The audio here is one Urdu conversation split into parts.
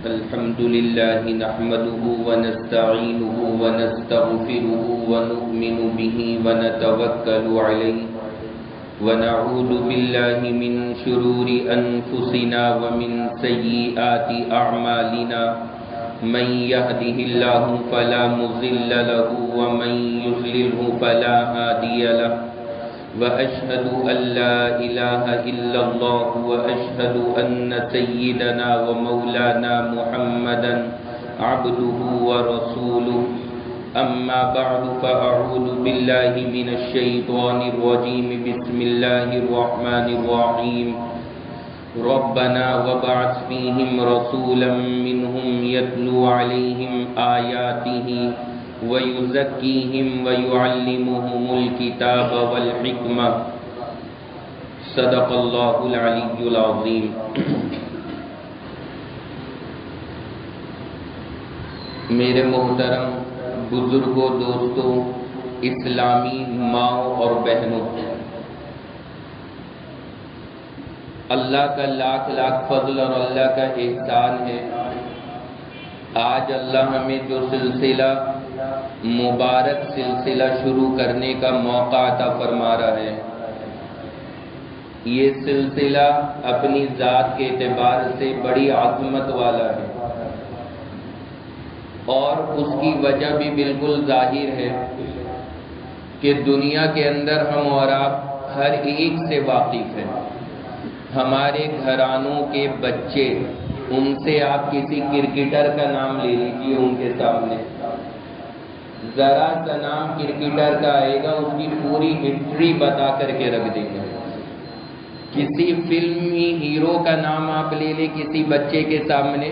الحمد لله نحمده ونستعينه ونستغفره ونؤمن به ونتوكل عليه ونعوذ بالله من شرور أنفسنا ومن سيئات أعمالنا من يهده الله فلا مضل له ومن يضلله فلا هادي له وأشهد أن لا إله إلا الله وأشهد أن سيدنا ومولانا محمدا عبده ورسوله أما بعد فأعوذ بالله من الشيطان الرجيم بسم الله الرحمن الرحيم ربنا وابعث فيهم رسولا منهم يتلو عليهم آياته ويزكيهم ويعلمهم الكتاب والحكمة صدق الله العلي العظيم. میرے محترم بزرگوں، دوستوں، اسلامی ماؤں اور بہنوں، اللہ کا لاکھ لاکھ فضل اور اللہ کا احسان ہے. آج اللہ ہمیں جو سلسلہ مبارک سلسلہ شروع کرنے کا موقع عطا فرما رہا ہے، یہ سلسلہ اپنی ذات کے اعتبار سے بڑی عظمت والا ہے اور اس کی وجہ بھی بالکل ظاہر ہے کہ دنیا کے اندر ہم اور آپ ہر ایک سے واقف ہیں. ہمارے گھرانوں کے بچے، ان سے آپ کسی کرکٹر کا نام لے لیجیے، ان کے سامنے ذرا سا نام کرکٹر کا آئے گا، اس کی پوری ہسٹری بتا کر کے رکھ دیں گے. کسی فلمی ہیرو کا نام آپ لے لیں کسی بچے کے سامنے،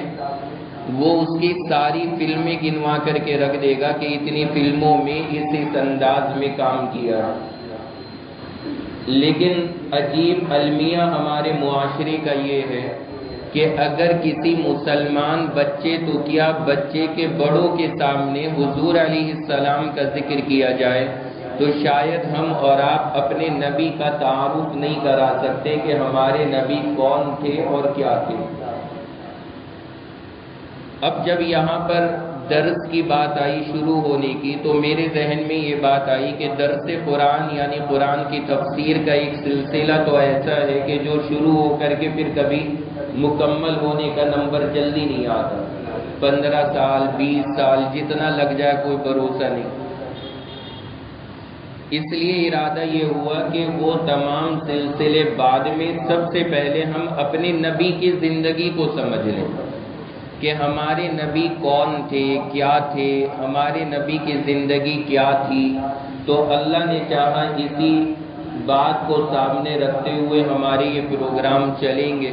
وہ اس کی ساری فلمیں گنوا کر کے رکھ دے گا کہ اتنی فلموں میں اس انداز میں کام کیا. لیکن عجیب المیہ ہمارے معاشرے کا یہ ہے کہ اگر کسی مسلمان بچے تو کیا بچے کے بڑوں کے سامنے حضور علیہ السلام کا ذکر کیا جائے تو شاید ہم اور آپ اپنے نبی کا تعارف نہیں کرا سکتے کہ ہمارے نبی کون تھے اور کیا تھے. اب جب یہاں پر درس کی بات آئی شروع ہونے کی تو میرے ذہن میں یہ بات آئی کہ درس قرآن یعنی قرآن کی تفسیر کا ایک سلسلہ تو ایسا ہے کہ جو شروع ہو کر کے پھر کبھی مکمل ہونے کا نمبر جلدی نہیں آتا. 15 سال 20 سال جتنا لگ جائے کوئی بھروسہ نہیں. اس لیے ارادہ یہ ہوا کہ وہ تمام سلسلے بعد میں سب سے پہلے ہم اپنے نبی کی زندگی کو سمجھ لیں کہ ہمارے نبی کون تھے، کیا تھے، ہمارے نبی کی زندگی کیا تھی. تو اللہ نے چاہا اسی بات کو سامنے رکھتے ہوئے ہمارے یہ پروگرام چلیں گے.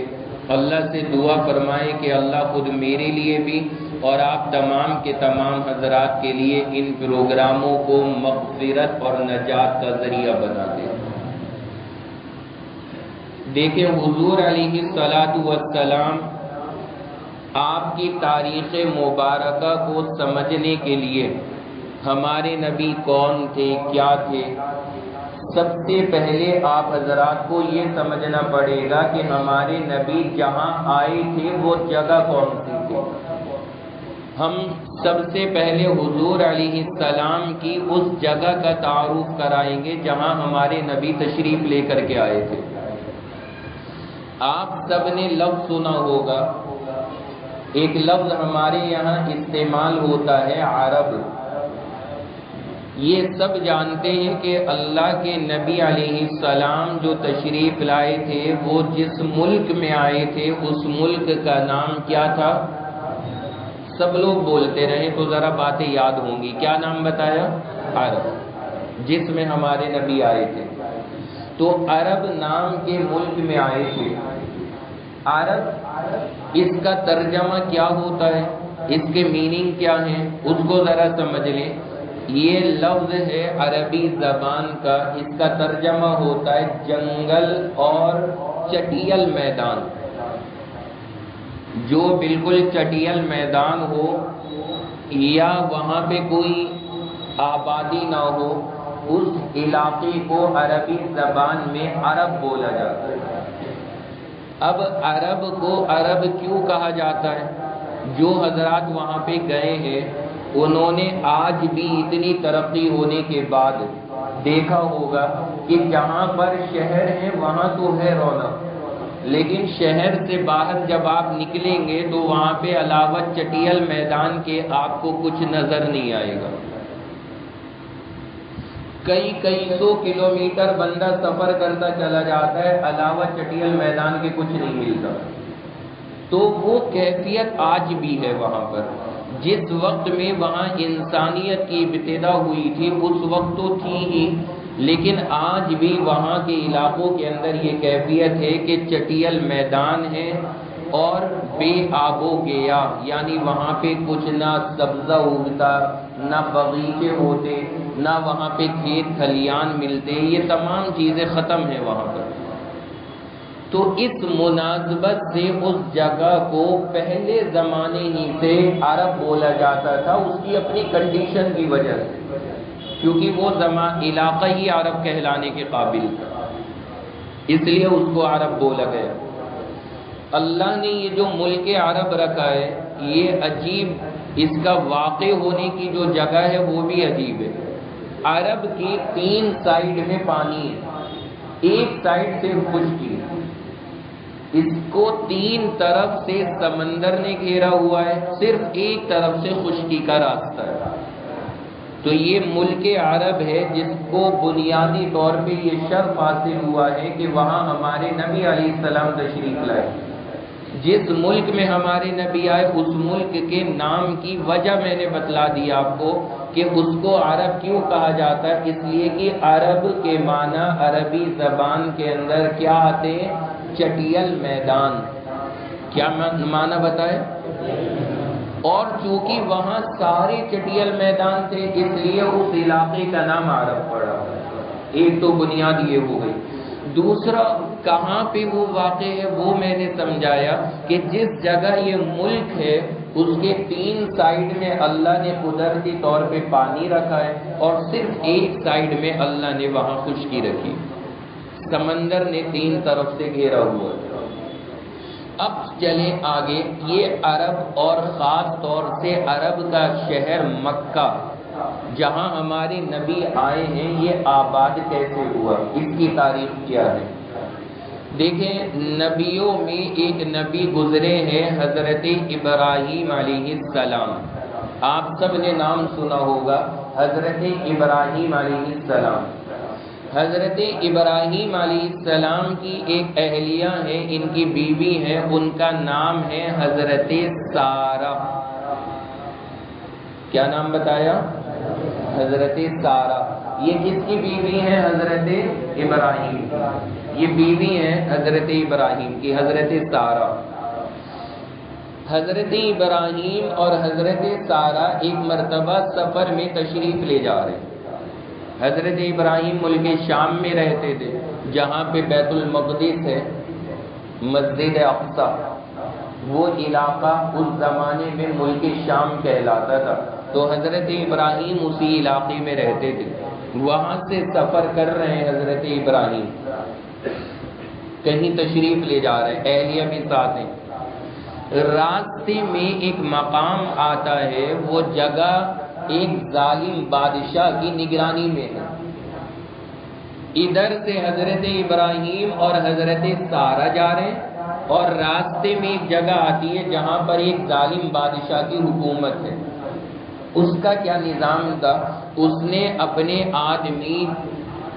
اللہ سے دعا فرمائے کہ اللہ خود میرے لیے بھی اور آپ تمام کے تمام حضرات کے لیے ان پروگراموں کو مغفرت اور نجات کا ذریعہ بنا دے. دیکھیں حضور علیہ السلام آپ کی تاریخ مبارکہ کو سمجھنے کے لیے ہمارے نبی کون تھے، کیا تھے، سب سے پہلے آپ حضرات کو یہ سمجھنا پڑے گا کہ ہمارے نبی جہاں آئے تھے وہ جگہ کون سی تھی. ہم سب سے پہلے حضور علیہ السلام کی اس جگہ کا تعارف کرائیں گے جہاں ہمارے نبی تشریف لے کر کے آئے تھے. آپ سب نے لفظ سنا ہوگا، ایک لفظ ہمارے یہاں استعمال ہوتا ہے عرب. یہ سب جانتے ہیں کہ اللہ کے نبی علیہ السلام جو تشریف لائے تھے وہ جس ملک میں آئے تھے اس ملک کا نام کیا تھا؟ سب لوگ بولتے رہے تو ذرا باتیں یاد ہوں گی. کیا نام بتایا؟ عرب، جس میں ہمارے نبی آئے تھے. تو عرب نام کے ملک میں آئے تھے. عرب اس کا ترجمہ کیا ہوتا ہے، اس کے میننگ کیا ہیں، اس کو ذرا سمجھ لیں. یہ لفظ ہے عربی زبان کا، اس کا ترجمہ ہوتا ہے جنگل اور چٹیل میدان. جو بالکل چٹیل میدان ہو یا وہاں پہ کوئی آبادی نہ ہو، اس علاقے کو عربی زبان میں عرب بولا جاتا ہے. اب عرب کو عرب کیوں کہا جاتا ہے؟ جو حضرات وہاں پہ گئے ہیں انہوں نے آج بھی اتنی ترقی ہونے کے بعد دیکھا ہوگا کہ جہاں پر شہر ہے وہاں تو ہے رونق، لیکن شہر سے باہر جب آپ نکلیں گے تو وہاں پہ علاوہ چٹیل میدان کے آپ کو کچھ نظر نہیں آئے گا۔ کئی سو کلومیٹر بندہ سفر کرتا چلا جاتا ہے، علاوہ چٹیل میدان کے کچھ نہیں ملتا۔ تو وہ کیفیت آج بھی ہے وہاں پر۔ جس وقت میں وہاں انسانیت کی ابتدا ہوئی تھی اس وقت تو تھی ہی، لیکن آج بھی وہاں کے علاقوں کے اندر یہ کیفیت ہے کہ چٹیل میدان ہے اور بے آب و گیا، یعنی وہاں پہ کچھ نہ سبزہ اگتا، نہ باغیچے ہوتے، نہ وہاں پہ کھیت کھلیان ملتے، یہ تمام چیزیں ختم ہیں وہاں پر۔ تو اس مناسبت سے اس جگہ کو پہلے زمانے ہی سے عرب بولا جاتا تھا، اس کی اپنی کنڈیشن کی وجہ سے، کیونکہ وہ علاقہ ہی عرب کہلانے کے قابل تھا، اس لیے اس کو عرب بولا گیا۔ اللہ نے یہ جو ملک عرب رکھا ہے یہ عجیب، اس کا واقع ہونے کی جو جگہ ہے وہ بھی عجیب ہے۔ عرب کی 3 سائیڈ میں پانی ہے، ایک سائیڈ سے خشکی، اس کو 3 طرف سے سمندر نے گھیرا ہوا ہے، صرف ایک طرف سے خشکی کا راستہ ہے۔ تو یہ ملک عرب ہے جس کو بنیادی طور پہ یہ شرف حاصل ہوا ہے کہ وہاں ہمارے نبی علیہ السلام تشریف لائے۔ جس ملک میں ہمارے نبی آئے اس ملک کے نام کی وجہ میں نے بتلا دی آپ کو کہ اس کو عرب کیوں کہا جاتا ہے، اس لیے کہ عرب کے معنی عربی زبان کے اندر کیا آتے ہیں؟ چٹیل میدان۔ کیا معنی بتائے؟ اور چونکہ وہاں سارے چٹیل میدان تھے اس لیے اس علاقے کا نام عرب پڑا۔ ایک تو بنیاد یہ ہو گئی۔ دوسرا کہاں پہ وہ واقع ہے وہ میں نے سمجھایا کہ جس جگہ یہ ملک ہے اس کے 3 سائیڈ میں اللہ نے قدرتی طور پہ پانی رکھا ہے اور صرف ایک سائیڈ میں اللہ نے وہاں خشکی رکھی، سمندر نے 3 طرف سے گھیرا ہوا ہے۔ اب چلیں آگے، یہ عرب اور خاص طور سے عرب کا شہر مکہ جہاں ہمارے نبی آئے ہیں یہ آباد کیسے ہوا، اس کی تاریخ کیا ہے؟ دیکھیں نبیوں میں ایک نبی گزرے ہیں حضرت ابراہیم علیہ السلام۔ آپ سب نے نام سنا ہوگا حضرت ابراہیم علیہ السلام۔ حضرت ابراہیم علیہ السلام کی ایک اہلیہ ہے، ان کی بیوی ہے، ان کا نام ہے حضرت سارہ۔ کیا نام بتایا؟ حضرت سارہ۔ یہ کس کی بیوی ہے؟ حضرت ابراہیم کی۔ یہ بیوی ہے حضرت ابراہیم کی، حضرت سارہ۔ حضرت ابراہیم اور حضرت سارہ ایک مرتبہ سفر میں تشریف لے جا رہے ہیں۔ حضرت ابراہیم ملک شام میں رہتے تھے جہاں پہ بیت المقدس ہے، مسجد اقصی، وہ علاقہ اس زمانے میں ملک شام کہلاتا تھا۔ تو حضرت ابراہیم اسی علاقے میں رہتے تھے، وہاں سے سفر کر رہے ہیں حضرت ابراہیم، کہیں تشریف لے جا رہے ہیں، اہلیہ بھی ساتھ ہیں۔ راستے میں ایک مقام آتا ہے، وہ جگہ ایک ظالم بادشاہ کی نگرانی میں ہے۔ ادھر سے حضرت ابراہیم اور حضرت سارہ جا رہے ہیں اور راستے میں ایک جگہ آتی ہے جہاں پر ایک ظالم بادشاہ کی حکومت ہے۔ اس کا کیا نظام تھا؟ اس نے اپنے آدمی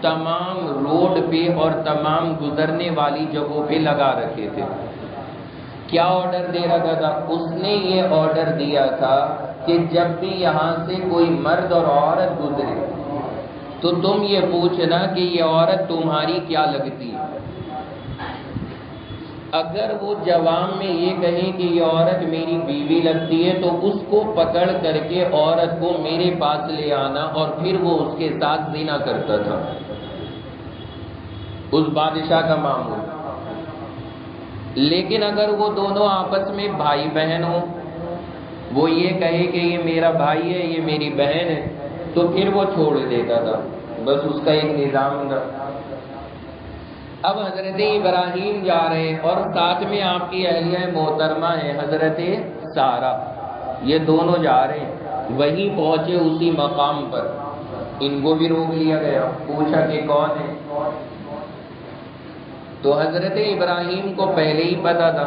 تمام روڈ پہ اور تمام گزرنے والی جگہوں پہ لگا رکھے تھے۔ کیا آرڈر دے رکھا تھا؟ اس نے یہ آرڈر دیا تھا کہ جب بھی یہاں سے کوئی مرد اور عورت گزرے تو تم یہ پوچھنا کہ یہ عورت تمہاری کیا لگتی ہے۔ اگر وہ جواب میں یہ کہیں کہ یہ عورت میری بیوی لگتی ہے تو اس کو پکڑ کر کے عورت کو میرے پاس لے آنا اور پھر وہ اس کے ساتھ زنا کرتا تھا، اس بادشاہ کا معمول۔ لیکن اگر وہ دونوں آپس میں بھائی بہن ہوں، وہ یہ کہے کہ یہ میرا بھائی ہے یہ میری بہن ہے، تو پھر وہ چھوڑ دیتا تھا، بس اس کا ایک نظام تھا۔ اب حضرت ابراہیم جا رہے ہیں اور ساتھ میں آپ کی اہلیہ محترمہ ہے حضرت سارہ، یہ دونوں جا رہے ہیں، وہیں پہنچے اسی مقام پر ان کو بھی روک لیا گیا، پوچھا کہ کون ہے؟ تو حضرت ابراہیم کو پہلے ہی پتا تھا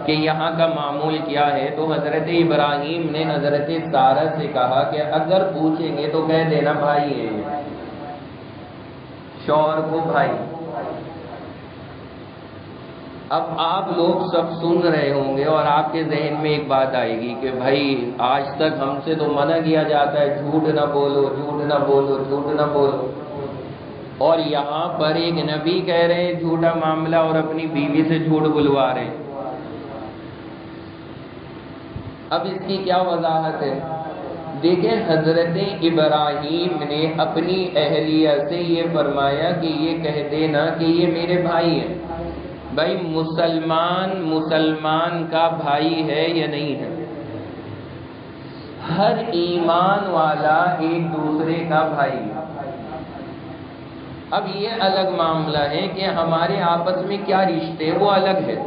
کہ یہاں کا معمول کیا ہے، تو حضرت ابراہیم نے حضرت سارہ سے کہا کہ اگر پوچھیں گے تو کہہ دینا بھائی ہے یہ، شوہر کو بھائی۔ اب آپ لوگ سب سن رہے ہوں گے اور آپ کے ذہن میں ایک بات آئے گی کہ بھائی آج تک ہم سے تو منع کیا جاتا ہے جھوٹ نہ بولو، جھوٹ نہ بولو، جھوٹ نہ بولو، اور یہاں پر ایک نبی کہہ رہے ہیں جھوٹا معاملہ اور اپنی بیوی سے جھوٹ بلوا رہے ہیں۔ اب اس کی کیا وضاحت ہے؟ دیکھیں حضرت ابراہیم نے اپنی اہلیہ سے یہ فرمایا کہ یہ کہہ دینا کہ یہ میرے بھائی ہیں۔ بھائی مسلمان کا بھائی ہے یا نہیں ہے؟ ہر ایمان والا ایک دوسرے کا بھائی ہے۔ اب یہ الگ معاملہ ہے کہ ہمارے آپس میں کیا رشتے وہ الگ ہے،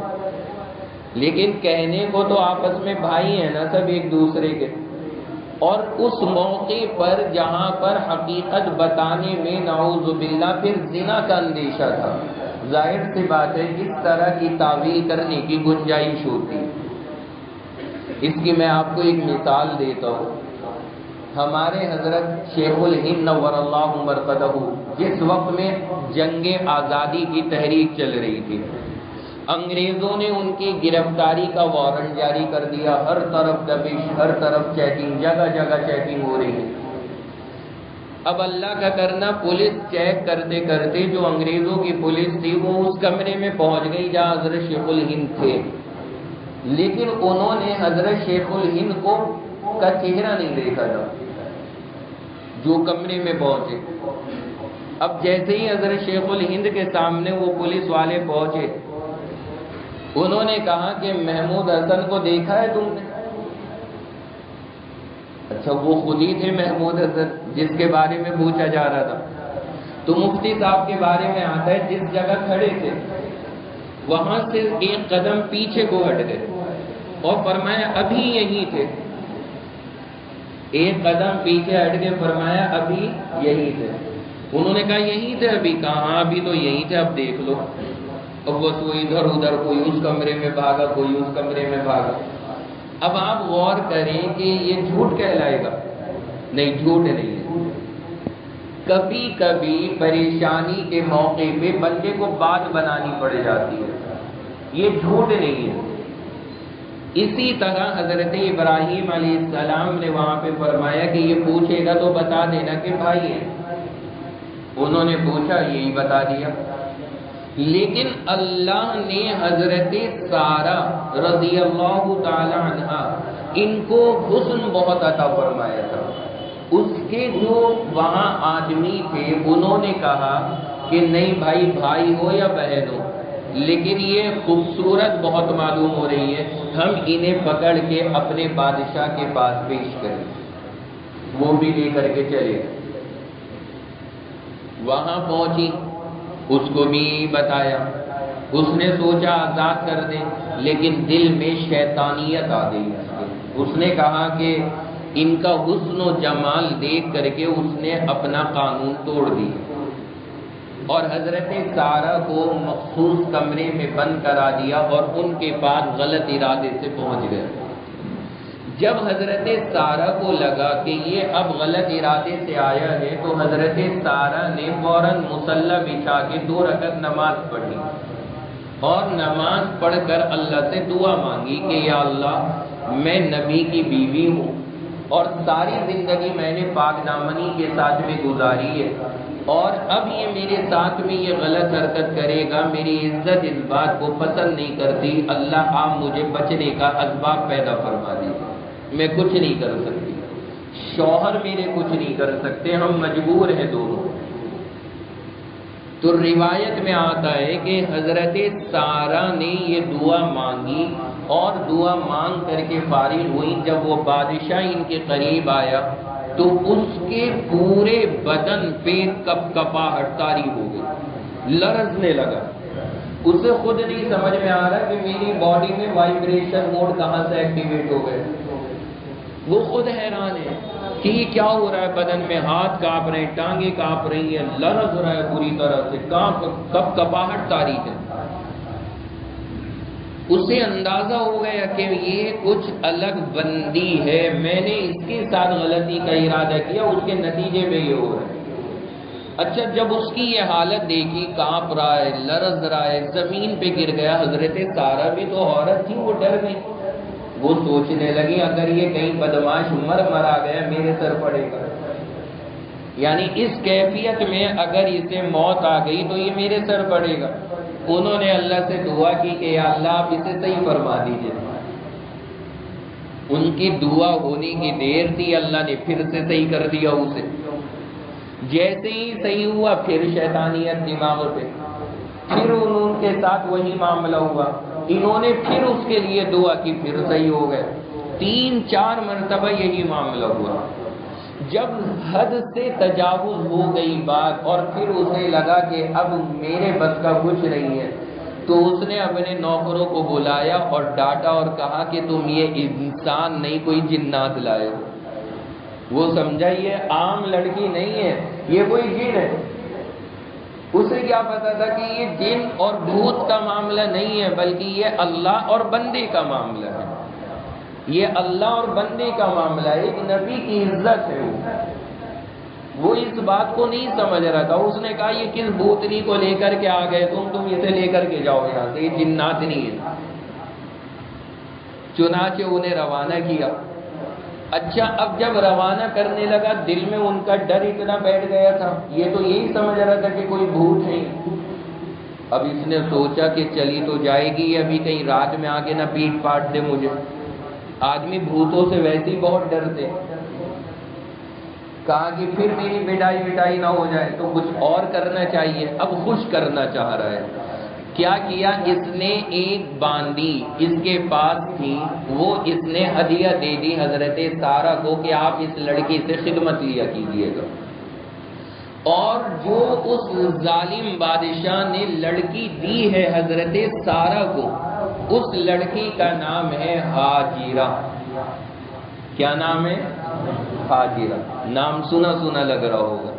لیکن کہنے کو تو آپس میں بھائی ہیں نا سب ایک دوسرے کے۔ اور اس موقع پر جہاں پر حقیقت بتانے میں نعوذ باللہ پھر زنا کا اندیشہ تھا، ظاہر سی بات ہے اس طرح کی تعویل کرنے کی گنجائش ہوتی۔ اس کی میں آپ کو ایک مثال دیتا ہوں۔ ہمارے حضرت شیخ الہند نور اللہ مرقدہ جس وقت میں جنگ آزادی کی تحریک چل رہی تھی، انگریزوں نے ان کی گرفتاری کا وارنٹ جاری کر دیا، ہر طرف دبش، ہر طرف چیکنگ، جگہ جگہ چیکنگ ہو رہی ہے۔ اب اللہ کا کرنا پولیس چیک کرتے کرتے جو انگریزوں کی پولیس تھی وہ اس کمرے میں پہنچ گئی جہاں حضرت شیخ الہند تھے، لیکن انہوں نے حضرت شیخ الہند کا چہرہ نہیں دیکھا تھا جو کمرے میں پہنچے۔ اب جیسے ہی حضرت شیخ الہند کے سامنے وہ پولیس والے پہنچے، انہوں نے کہا کہ محمود حسن کو دیکھا ہے تم نے؟ اچھا وہ خود ہی تھے محمود حسن جس کے بارے میں پوچھا جا رہا تھا؟ تو مفتی صاحب کے بارے میں آتا ہے جس جگہ کھڑے تھے وہاں سے ایک قدم پیچھے کو ہٹ گئے اور فرمایا ابھی یہی تھے، ایک قدم پیچھے ہٹ کے فرمایا ابھی یہی تھے۔ انہوں نے کہا یہی تھے ابھی؟ کہا ابھی تو یہی تھے، اب دیکھ لو۔ اب بس وہ ادھر ادھر، کوئی اس کمرے میں بھاگا، کوئی اس کمرے میں بھاگا۔ اب آپ غور کریں کہ یہ جھوٹ کہلائے گا؟ نہیں، جھوٹ نہیں ہے۔ کبھی کبھی پریشانی کے موقع پہ بندے کو بات بنانی پڑ جاتی ہے، یہ جھوٹ نہیں ہے۔ اسی طرح حضرت ابراہیم علیہ السلام نے وہاں پہ فرمایا کہ یہ پوچھے گا تو بتا دینا کہ بھائی ہے۔ انہوں نے پوچھا، یہی بتا دیا۔ لیکن اللہ نے حضرت سارہ رضی اللہ تعالی عنہ ان کو حسن بہت عطا فرمایا تھا۔ اس کے جو وہاں آدمی تھے انہوں نے کہا کہ نہیں بھائی ہو یا بہن ہو، لیکن یہ خوبصورت بہت معلوم ہو رہی ہے، ہم انہیں پکڑ کے اپنے بادشاہ کے پاس پیش کریں۔ وہ بھی لے کر کے چلے، وہاں پہنچی، اس کو بھی بتایا، اس نے سوچا آزاد کر دیں، لیکن دل میں شیطانیت آ گئی اس نے کہا کہ ان کا حسن و جمال دیکھ کر کے اس نے اپنا قانون توڑ دیا اور حضرت سارہ کو مخصوص کمرے میں بند کرا دیا اور ان کے پاس غلط ارادے سے پہنچ گئے۔ جب حضرت سارہ کو لگا کہ یہ اب غلط ارادے سے آیا ہے تو حضرت سارہ نے فوراً مصلی بچھا کے 2 رکعت نماز پڑھی اور نماز پڑھ کر اللہ سے دعا مانگی کہ یا اللہ میں نبی کی بیوی ہوں اور ساری زندگی میں نے پاک دامنی کے ساتھ میں گزاری ہے، اور اب یہ میرے ساتھ میں یہ غلط حرکت کرے گا، میری عزت اس بات کو پسند نہیں کرتی، اللہ آپ مجھے بچنے کا اسباب پیدا فرما دیجیے، میں کچھ نہیں کر سکتی، شوہر میرے کچھ نہیں کر سکتے، ہم مجبور ہیں دونوں۔ تو روایت میں آتا ہے کہ حضرت سارہ نے یہ دعا مانگی اور دعا مانگ کر کے فارغ ہوئی۔ جب وہ بادشاہ ان کے قریب آیا تو اس کے پورے بدن پہ کپکپاہٹ طاری ہو گئی، لرزنے لگا، اسے خود نہیں سمجھ میں آ رہا کہ میری باڈی میں وائبریشن موڈ کہاں سے ایکٹیویٹ ہو گئے. وہ خود حیران ہے کہ یہ کیا ہو رہا ہے، بدن میں ہاتھ کانپ رہے ہیں، ٹانگیں کانپ رہی ہیں، لرز رہا ہے پوری طرح سے، کب کپاہٹ طاری ہے. اسے اندازہ ہو گیا کہ یہ کچھ الگ بندی ہے، میں نے اس کے ساتھ غلطی کا ارادہ کیا، اس کے نتیجے میں یہ ہو رہا ہے. اچھا جب اس کی یہ حالت دیکھی، کانپ رہا ہے، لرز رہا ہے، زمین پہ گر گیا. حضرت سارہ بھی تو عورت تھی، وہ ڈر گئی. وہ سوچنے لگی اگر یہ کہیں بدماش مرا گیا میرے سر پڑے گا، یعنی اس کیفیت میں اگر اسے موت آ گئی تو یہ میرے سر پڑے گا. انہوں نے اللہ سے دعا کی کہ یا اللہ آپ اسے صحیح فرما دیجئے. ان کی دعا ہونے کی دیر تھی، اللہ نے پھر سے صحیح کر دیا اسے. جیسے ہی صحیح ہوا پھر شیطانیت دماغ پہ، پھر ان کے ساتھ وہی معاملہ ہوا. انہوں نے پھر اس کے لیے دعا کی، پھر صحیح ہو گئے. 3-4 مرتبہ یہی معاملہ ہوا. جب حد سے تجاوز ہو گئی بات اور پھر اسے لگا کہ اب میرے بس کا کچھ نہیں ہے، تو اس نے اپنے نوکروں کو بلایا اور ڈانٹا اور کہا کہ تم یہ انسان نہیں کوئی جنات لائے ہو. وہ سمجھا یہ عام لڑکی نہیں ہے، یہ کوئی جن ہے. اسے کیا پتا تھا کہ یہ جن اور بھوت کا معاملہ نہیں ہے، بلکہ یہ اللہ اور بندے کا معاملہ ہے. یہ اللہ اور بندے کا معاملہ ہے، ایک نبی کی عزت ہے. وہ اس بات کو نہیں سمجھ رہا تھا. اس نے کہا یہ کس بھوتنی کو لے کر کے آ گئے تم اسے لے کر کے جاؤ یہاں سے، یہ جنات نہیں ہے. چنانچہ انہیں روانہ کیا. اچھا اب جب روانہ کرنے لگا دل میں ان کا ڈر اتنا بیٹھ گیا تھا، یہ تو یہی سمجھ رہا تھا کہ کوئی بھوت نہیں. اب اس نے سوچا کہ چلی تو جائے گی، ابھی کہیں رات میں آگے نہ پیٹ پاٹ دے مجھے. آدمی بھوتوں سے ویسے ہی بہت ڈرتے. کہا کہ پھر میری بٹائی نہ ہو جائے تو کچھ اور کرنا چاہیے. اب خوش کرنا چاہ رہا ہے. کیا کیا اس نے ایک باندی اس کے پاس تھی، وہ اس نے ہدیہ دے دی حضرت سارہ کو کہ آپ اس لڑکی سے خدمت لیا کیجیے گا. اور جو اس ظالم بادشاہ نے لڑکی دی ہے حضرت سارہ کو، اس لڑکی کا نام ہے ہاجرہ. کیا نام ہے؟ ہاجرہ. نام سنا لگ رہا ہوگا.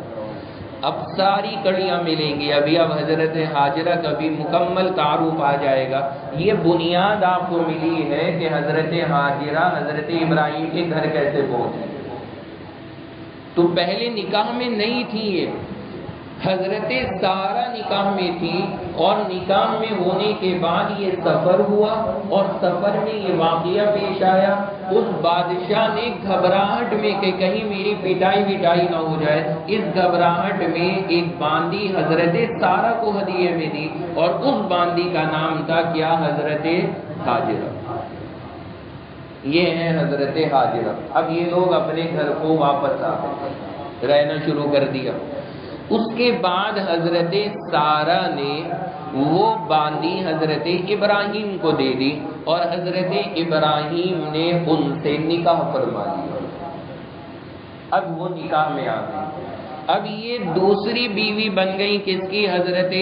اب ساری کڑیاں ملیں گی. اب حضرت ہاجرہ کا بھی مکمل تعارف آ جائے گا. یہ بنیاد آپ کو ملی ہے کہ حضرت ہاجرہ حضرت ابراہیم کے گھر کیسے پہنچے. تو پہلے نکاح میں نہیں تھی، یہ حضرت سارہ نکاح میں تھی، اور نکاح میں ہونے کے بعد یہ سفر ہوا، اور سفر میں یہ واقعہ پیش آیا. اس بادشاہ نے گھبراہٹ میں کہ کہیں میری پٹائی نہ ہو جائے، اس گھبراہٹ میں ایک باندی حضرت سارہ کو ہدیے میں دی، اور اس باندی کا نام تھا کیا؟ حضرت ہاجرہ. یہ ہے حضرت ہاجرہ. اب یہ لوگ اپنے گھر کو واپس آ گئے، رہنا شروع کر دیا. اس کے بعد حضرت سارہ نے وہ باندی حضرت ابراہیم کو دے دی، اور حضرت ابراہیم نے ان سے نکاح فرما لیا. اب وہ نکاح میں آ گئی. اب یہ دوسری بیوی بن گئی کس کی؟ حضرت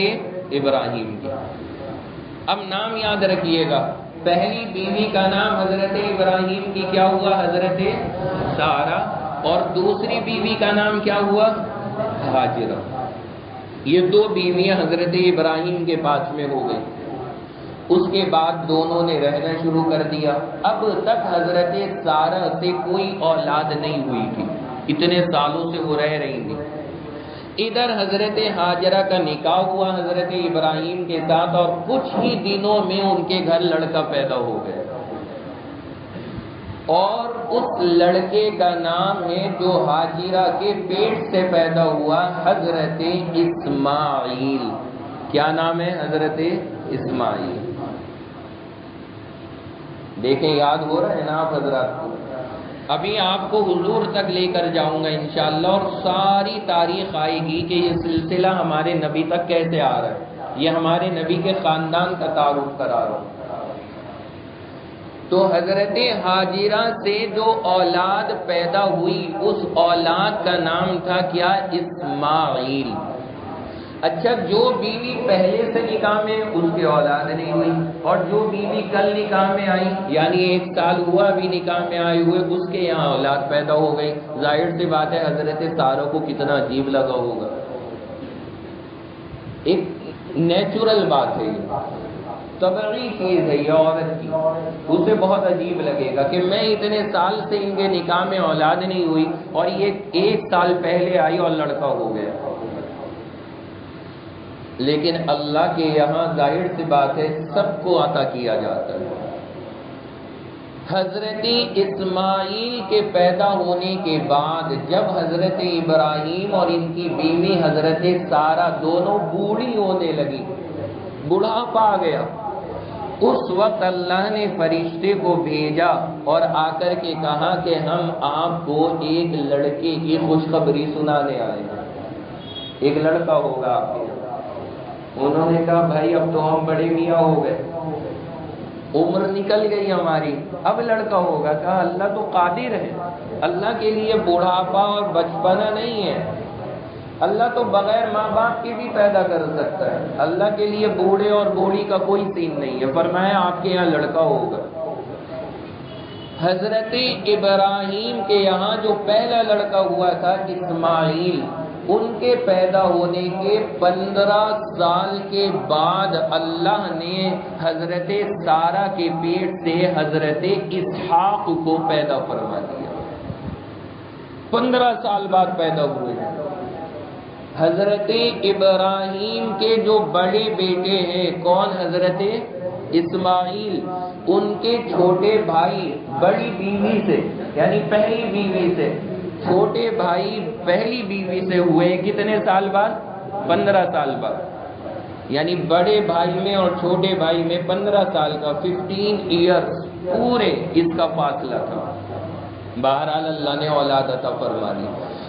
ابراہیم کی. اب نام یاد رکھیے گا، پہلی بیوی کا نام حضرت ابراہیم کی کیا ہوا؟ حضرت سارہ. اور دوسری بیوی کا نام کیا ہوا؟ ہاجرہ. یہ دو بیویاں حضرت ابراہیم کے پاس میں ہو گئی. اس کے بعد دونوں نے رہنا شروع کر دیا. اب تک حضرت سارہ سے کوئی اولاد نہیں ہوئی تھی، اتنے سالوں سے وہ رہ رہی تھی. ادھر حضرت ہاجرہ کا نکاح ہوا حضرت ابراہیم کے ساتھ، اور کچھ ہی دنوں میں ان کے گھر لڑکا پیدا ہو گیا. اور اس لڑکے کا نام ہے جو ہاجرہ کے پیٹ سے پیدا ہوا، حضرت اسماعیل. کیا نام ہے؟ حضرت اسماعیل. دیکھیں یاد ہو رہا ہے نا آپ حضرات کو. ابھی آپ کو حضور تک لے کر جاؤں گا انشاءاللہ، اور ساری تاریخ آئے گی کہ یہ سلسلہ ہمارے نبی تک کیسے آ رہا ہے. یہ ہمارے نبی کے خاندان کا تعارف کرا رہا ہوں. تو حضرت ہاجرہ سے جو اولاد پیدا ہوئی، اس اولاد کا نام تھا کیا؟ اسماعیل. اچھا، جو بیوی پہلے سے نکاح میں اس کی اولاد نہیں ہوئی، اور جو بیوی کل نکاح میں آئی، یعنی 1 سال ہوا ابھی نکاح میں آئے ہوئے، اس کے یہاں اولاد پیدا ہو گئی، ظاہر سی بات ہے حضرت سارہ کو کتنا عجیب لگا ہوگا۔ ایک نیچرل بات ہے، یہ طبعی چیز ہے، یہ عورت کی، اسے بہت عجیب لگے گا کہ میں اتنے سال سے ان کے نکاح میں اولاد نہیں ہوئی اور یہ 1 سال پہلے آئی اور لڑکا ہو گیا۔ لیکن اللہ کے یہاں ظاہر سی بات ہے سب کو عطا کیا جاتا ہے۔ حضرت اسماعیل کے پیدا ہونے کے بعد جب حضرت ابراہیم اور ان کی بیوی حضرت سارہ دونوں بوڑھی ہونے لگی، بڑھاپا آ گیا، اس وقت اللہ نے فرشتے کو بھیجا اور آ کر کے کہا کہ ہم آپ کو ایک لڑکے کی خوشخبری سنانے آئے ہیں، ایک لڑکا ہوگا آپ کے۔ انہوں نے کہا بھائی اب تو ہم بڑے میاں ہو گئے، عمر نکل گئی ہماری، اب لڑکا ہوگا۔ کہا اللہ تو قادر ہے، اللہ کے لیے بڑھاپا اور بچپنا نہیں ہے، اللہ تو بغیر ماں باپ کے بھی پیدا کر سکتا ہے، اللہ کے لیے بوڑھے اور بوڑھی کا کوئی سین نہیں ہے۔ فرمایا آپ کے یہاں لڑکا ہوگا۔ حضرت ابراہیم کے یہاں جو پہلا لڑکا ہوا تھا اسماعیل، ان کے پیدا ہونے کے 15 سال کے بعد اللہ نے حضرت سارہ کے پیٹ سے حضرت اسحاق کو پیدا فرما دیا۔ 15 سال بعد پیدا ہوئے۔ حضرت ابراہیم کے جو بڑے بیٹے ہیں کون؟ حضرت اسماعیل، ان کے چھوٹے بھائی بڑی بیوی سے یعنی پہلی بیوی سے، چھوٹے بھائی پہلی بیوی سے ہوئے کتنے سال بعد؟ 15 سال بعد، یعنی بڑے بھائی میں اور چھوٹے بھائی میں 15 سال کا 15 ایئرز پورے اس کا فاصلہ تھا۔ بہرحال اللہ نے اولاد عطا فرما دی۔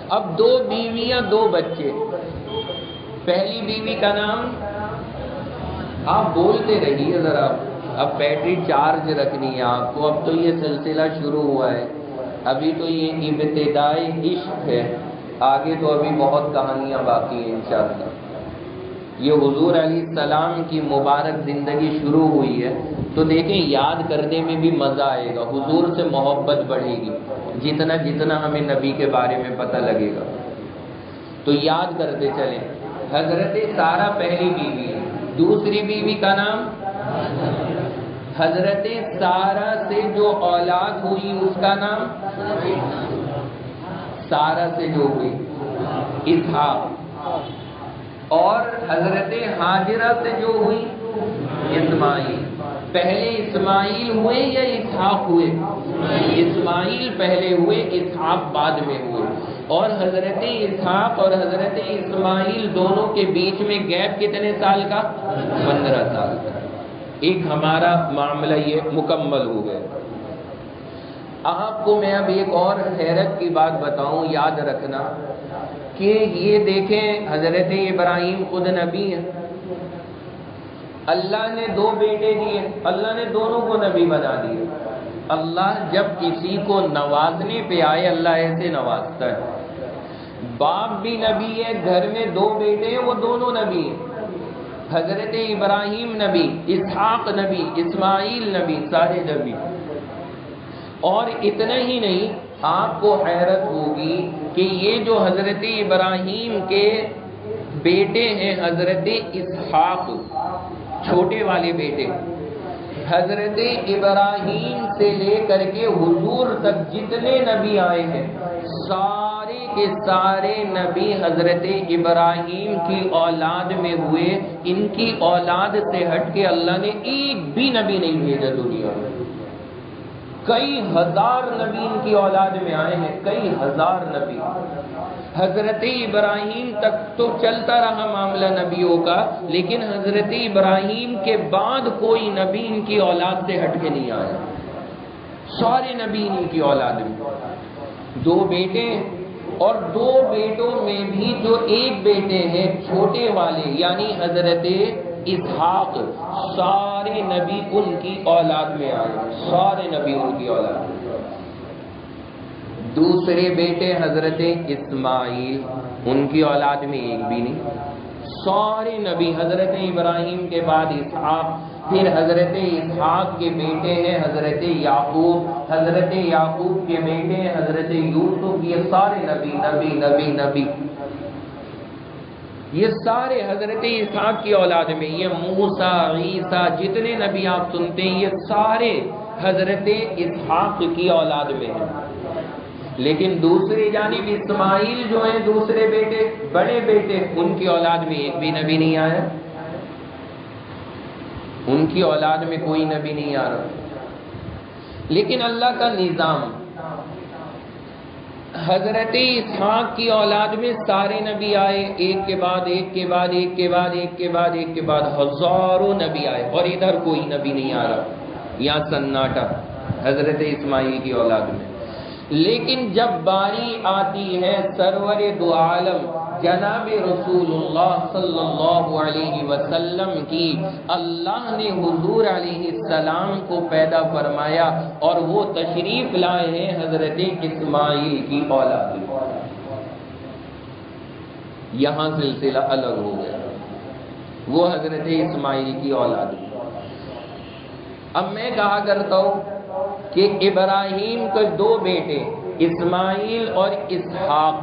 اب 2 بیویاں 2 بچے۔ پہلی بیوی کا نام، آپ بولتے رہیے ذرا، اب بیٹری چارج رکھنی ہے آپ کو، اب تو یہ سلسلہ شروع ہوا ہے، ابھی تو یہ ابتدائی عشق ہے، آگے تو ابھی بہت کہانیاں باقی ہیں انشاءاللہ۔ یہ حضور علیہ السلام کی مبارک زندگی شروع ہوئی ہے تو دیکھیں یاد کرنے میں بھی مزہ آئے گا، حضور سے محبت بڑھے گی جتنا جتنا ہمیں نبی کے بارے میں پتہ لگے گا، تو یاد کرتے چلیں۔ حضرت سارہ پہلی بیوی ہے، دوسری بیوی کا نام، حضرت سارہ سے جو اولاد ہوئی اس کا نام، سارہ سے جو ہوئی اسحاق، اور حضرت حاجرہ سے جو ہوئی اسماعیل۔ پہلے اسماعیل ہوئے یا اسحاق ہوئے؟ اسماعیل پہلے ہوئے، اسحاق بعد میں ہوئے، اور حضرت اسحاق اور حضرت اسماعیل دونوں کے بیچ میں گیپ کتنے سال کا؟ 15 سال کا۔ ایک ہمارا معاملہ یہ مکمل ہو گیا۔ آپ کو میں اب ایک اور حیرت کی بات بتاؤں، یاد رکھنا کہ یہ دیکھیں حضرت ابراہیم خود نبی ہیں، اللہ نے 2 بیٹے دیے، اللہ نے دونوں کو نبی بنا دیا۔ اللہ جب کسی کو نوازنے پہ آئے اللہ ایسے نوازتا ہے۔ باپ بھی نبی ہے، گھر میں 2 بیٹے ہیں وہ دونوں نبی ہیں، حضرت ابراہیم نبی، اسحاق نبی، اسماعیل نبی، سارے نبی۔ اور اتنا ہی نہیں، آپ کو حیرت ہوگی کہ یہ جو حضرت ابراہیم کے بیٹے ہیں حضرت اسحاق، چھوٹے والے بیٹے، حضرت ابراہیم سے لے کر کے حضور تک جتنے نبی آئے ہیں سارے کے سارے نبی حضرت ابراہیم کی اولاد میں ہوئے۔ ان کی اولاد سے ہٹ کے اللہ نے ایک بھی نبی نہیں بھیجا دنیا میں۔ کئی ہزار نبی ان کی اولاد میں آئے ہیں، کئی ہزار نبی۔ حضرت ابراہیم تک تو چلتا رہا معاملہ نبیوں کا، لیکن حضرت ابراہیم کے بعد کوئی نبی ان کی اولاد سے ہٹ کے نہیں آیا، سارے نبی ان کی اولاد میں۔ 2 بیٹے، اور 2 بیٹوں میں بھی جو ایک بیٹے ہیں چھوٹے والے یعنی حضرت اسحاق، سارے نبی ان کی اولاد میں آئے، سارے نبی ان کی اولاد میں۔ دوسرے بیٹے حضرت اسماعیل، ان کی اولاد میں ایک بھی نہیں، سارے نبی، حضرت ابراہیم کے بعد اسحاق، پھر حضرت اسحاق کے بیٹے ہیں حضرت یعقوب، حضرت یعقوب کے بیٹے ہیں حضرت یوسف، یہ سارے نبی نبی نبی نبی، یہ سارے حضرت اسحاق کی اولاد میں، یہ موسیٰ، عیسیٰ، جتنے نبی آپ سنتے ہیں یہ سارے حضرت اسحاق کی اولاد میں ہیں۔ لیکن دوسری جانب اسماعیل جو ہیں دوسرے بیٹے، بڑے بیٹے، ان کی اولاد میں ایک بھی نبی نہیں آیا، ان کی اولاد میں کوئی نبی نہیں آ رہا۔ لیکن اللہ کا نظام، حضرت اسحاق کی اولاد میں سارے نبی آئے، ایک کے بعد ایک کے بعد ایک کے بعد ایک کے بعد ایک کے بعد ہزاروں نبی آئے، اور ادھر کوئی نبی نہیں آ رہا، یہاں سناٹا حضرت اسماعیل کی اولاد میں۔ لیکن جب باری آتی ہے سرور دو عالم جناب رسول اللہ صلی اللہ علیہ وسلم کی، اللہ نے حضور علیہ السلام کو پیدا فرمایا اور وہ تشریف لائے ہیں حضرت اسماعیل کی اولاد میں، یہاں سلسلہ الگ ہو گیا، وہ حضرت اسماعیل کی اولاد میں۔ اب میں کہا کرتا ہوں کہ ابراہیم کے دو بیٹے اسماعیل اور اسحاق،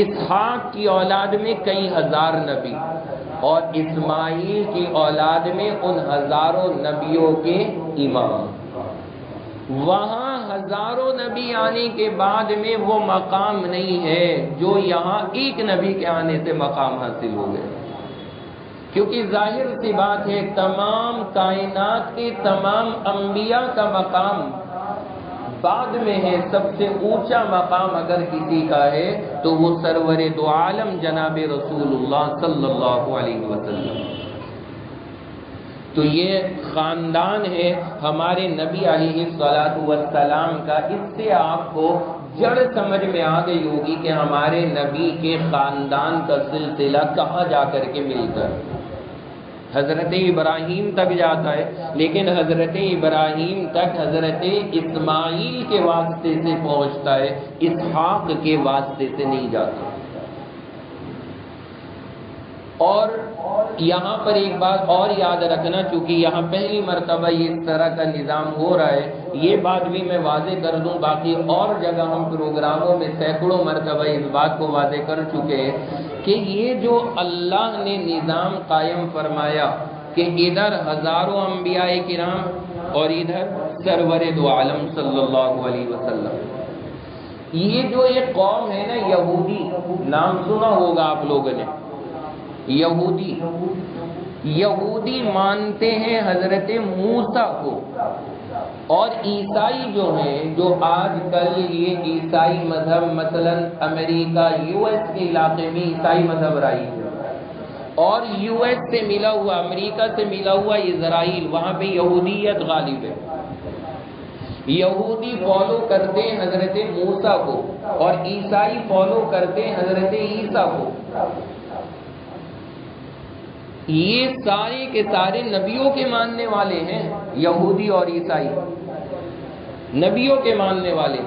اسحاق کی اولاد میں کئی ہزار نبی اور اسماعیل کی اولاد میں ان ہزاروں نبیوں کے امام۔ وہاں ہزاروں نبی آنے کے بعد میں وہ مقام نہیں ہے جو یہاں ایک نبی کے آنے سے مقام حاصل ہو گئے، کیونکہ ظاہر سی بات ہے تمام کائنات کے تمام انبیاء کا مقام بعد میں ہے، سب سے اونچا مقام اگر کسی کا ہے تو وہ سرور دو عالم جناب رسول اللہ صلی اللہ علیہ وسلم۔ تو یہ خاندان ہے ہمارے نبی علیہ السلام کا، اس سے آپ کو جڑ سمجھ میں آ گئی ہوگی کہ ہمارے نبی کے خاندان کا سلسلہ کہاں جا کر کے ملتا ہے۔ حضرت ابراہیم تک جاتا ہے، لیکن حضرت ابراہیم تک حضرت اسماعیل کے واسطے سے پہنچتا ہے، اسحاق کے واسطے سے نہیں جاتا۔ اور یہاں پر ایک بات اور یاد رکھنا، چونکہ یہاں پہلی مرتبہ اس طرح کا نظام ہو رہا ہے، یہ بات بھی میں واضح کر دوں، باقی اور جگہ ہم پروگراموں میں سینکڑوں مرتبہ اس بات کو واضح کر چکے ہیں کہ یہ جو اللہ نے نظام قائم فرمایا کہ ادھر ہزاروں انبیاء کرام اور ادھر سرور دو عالم صلی اللہ علیہ وسلم، یہ جو ایک قوم ہے نا یہودی، نام سنا ہوگا آپ لوگوں نے، یہودی مانتے ہیں حضرت موسیٰ کو، اور عیسائی جو ہیں، جو آج کل یہ عیسائی مذہب مثلا امریکہ یو ایس کے علاقے میں عیسائی مذہب رائج ہے، اور یو ایس سے ملا ہوا، امریکہ سے ملا ہوا اسرائیل، وہاں پہ یہودیت غالب ہے، یہودی فالو کرتے ہیں حضرت موسیٰ کو اور عیسائی فالو کرتے ہیں حضرت عیسیٰ کو۔ یہ سارے کے سارے نبیوں کے ماننے والے ہیں، یہودی اور عیسائی نبیوں کے ماننے والے،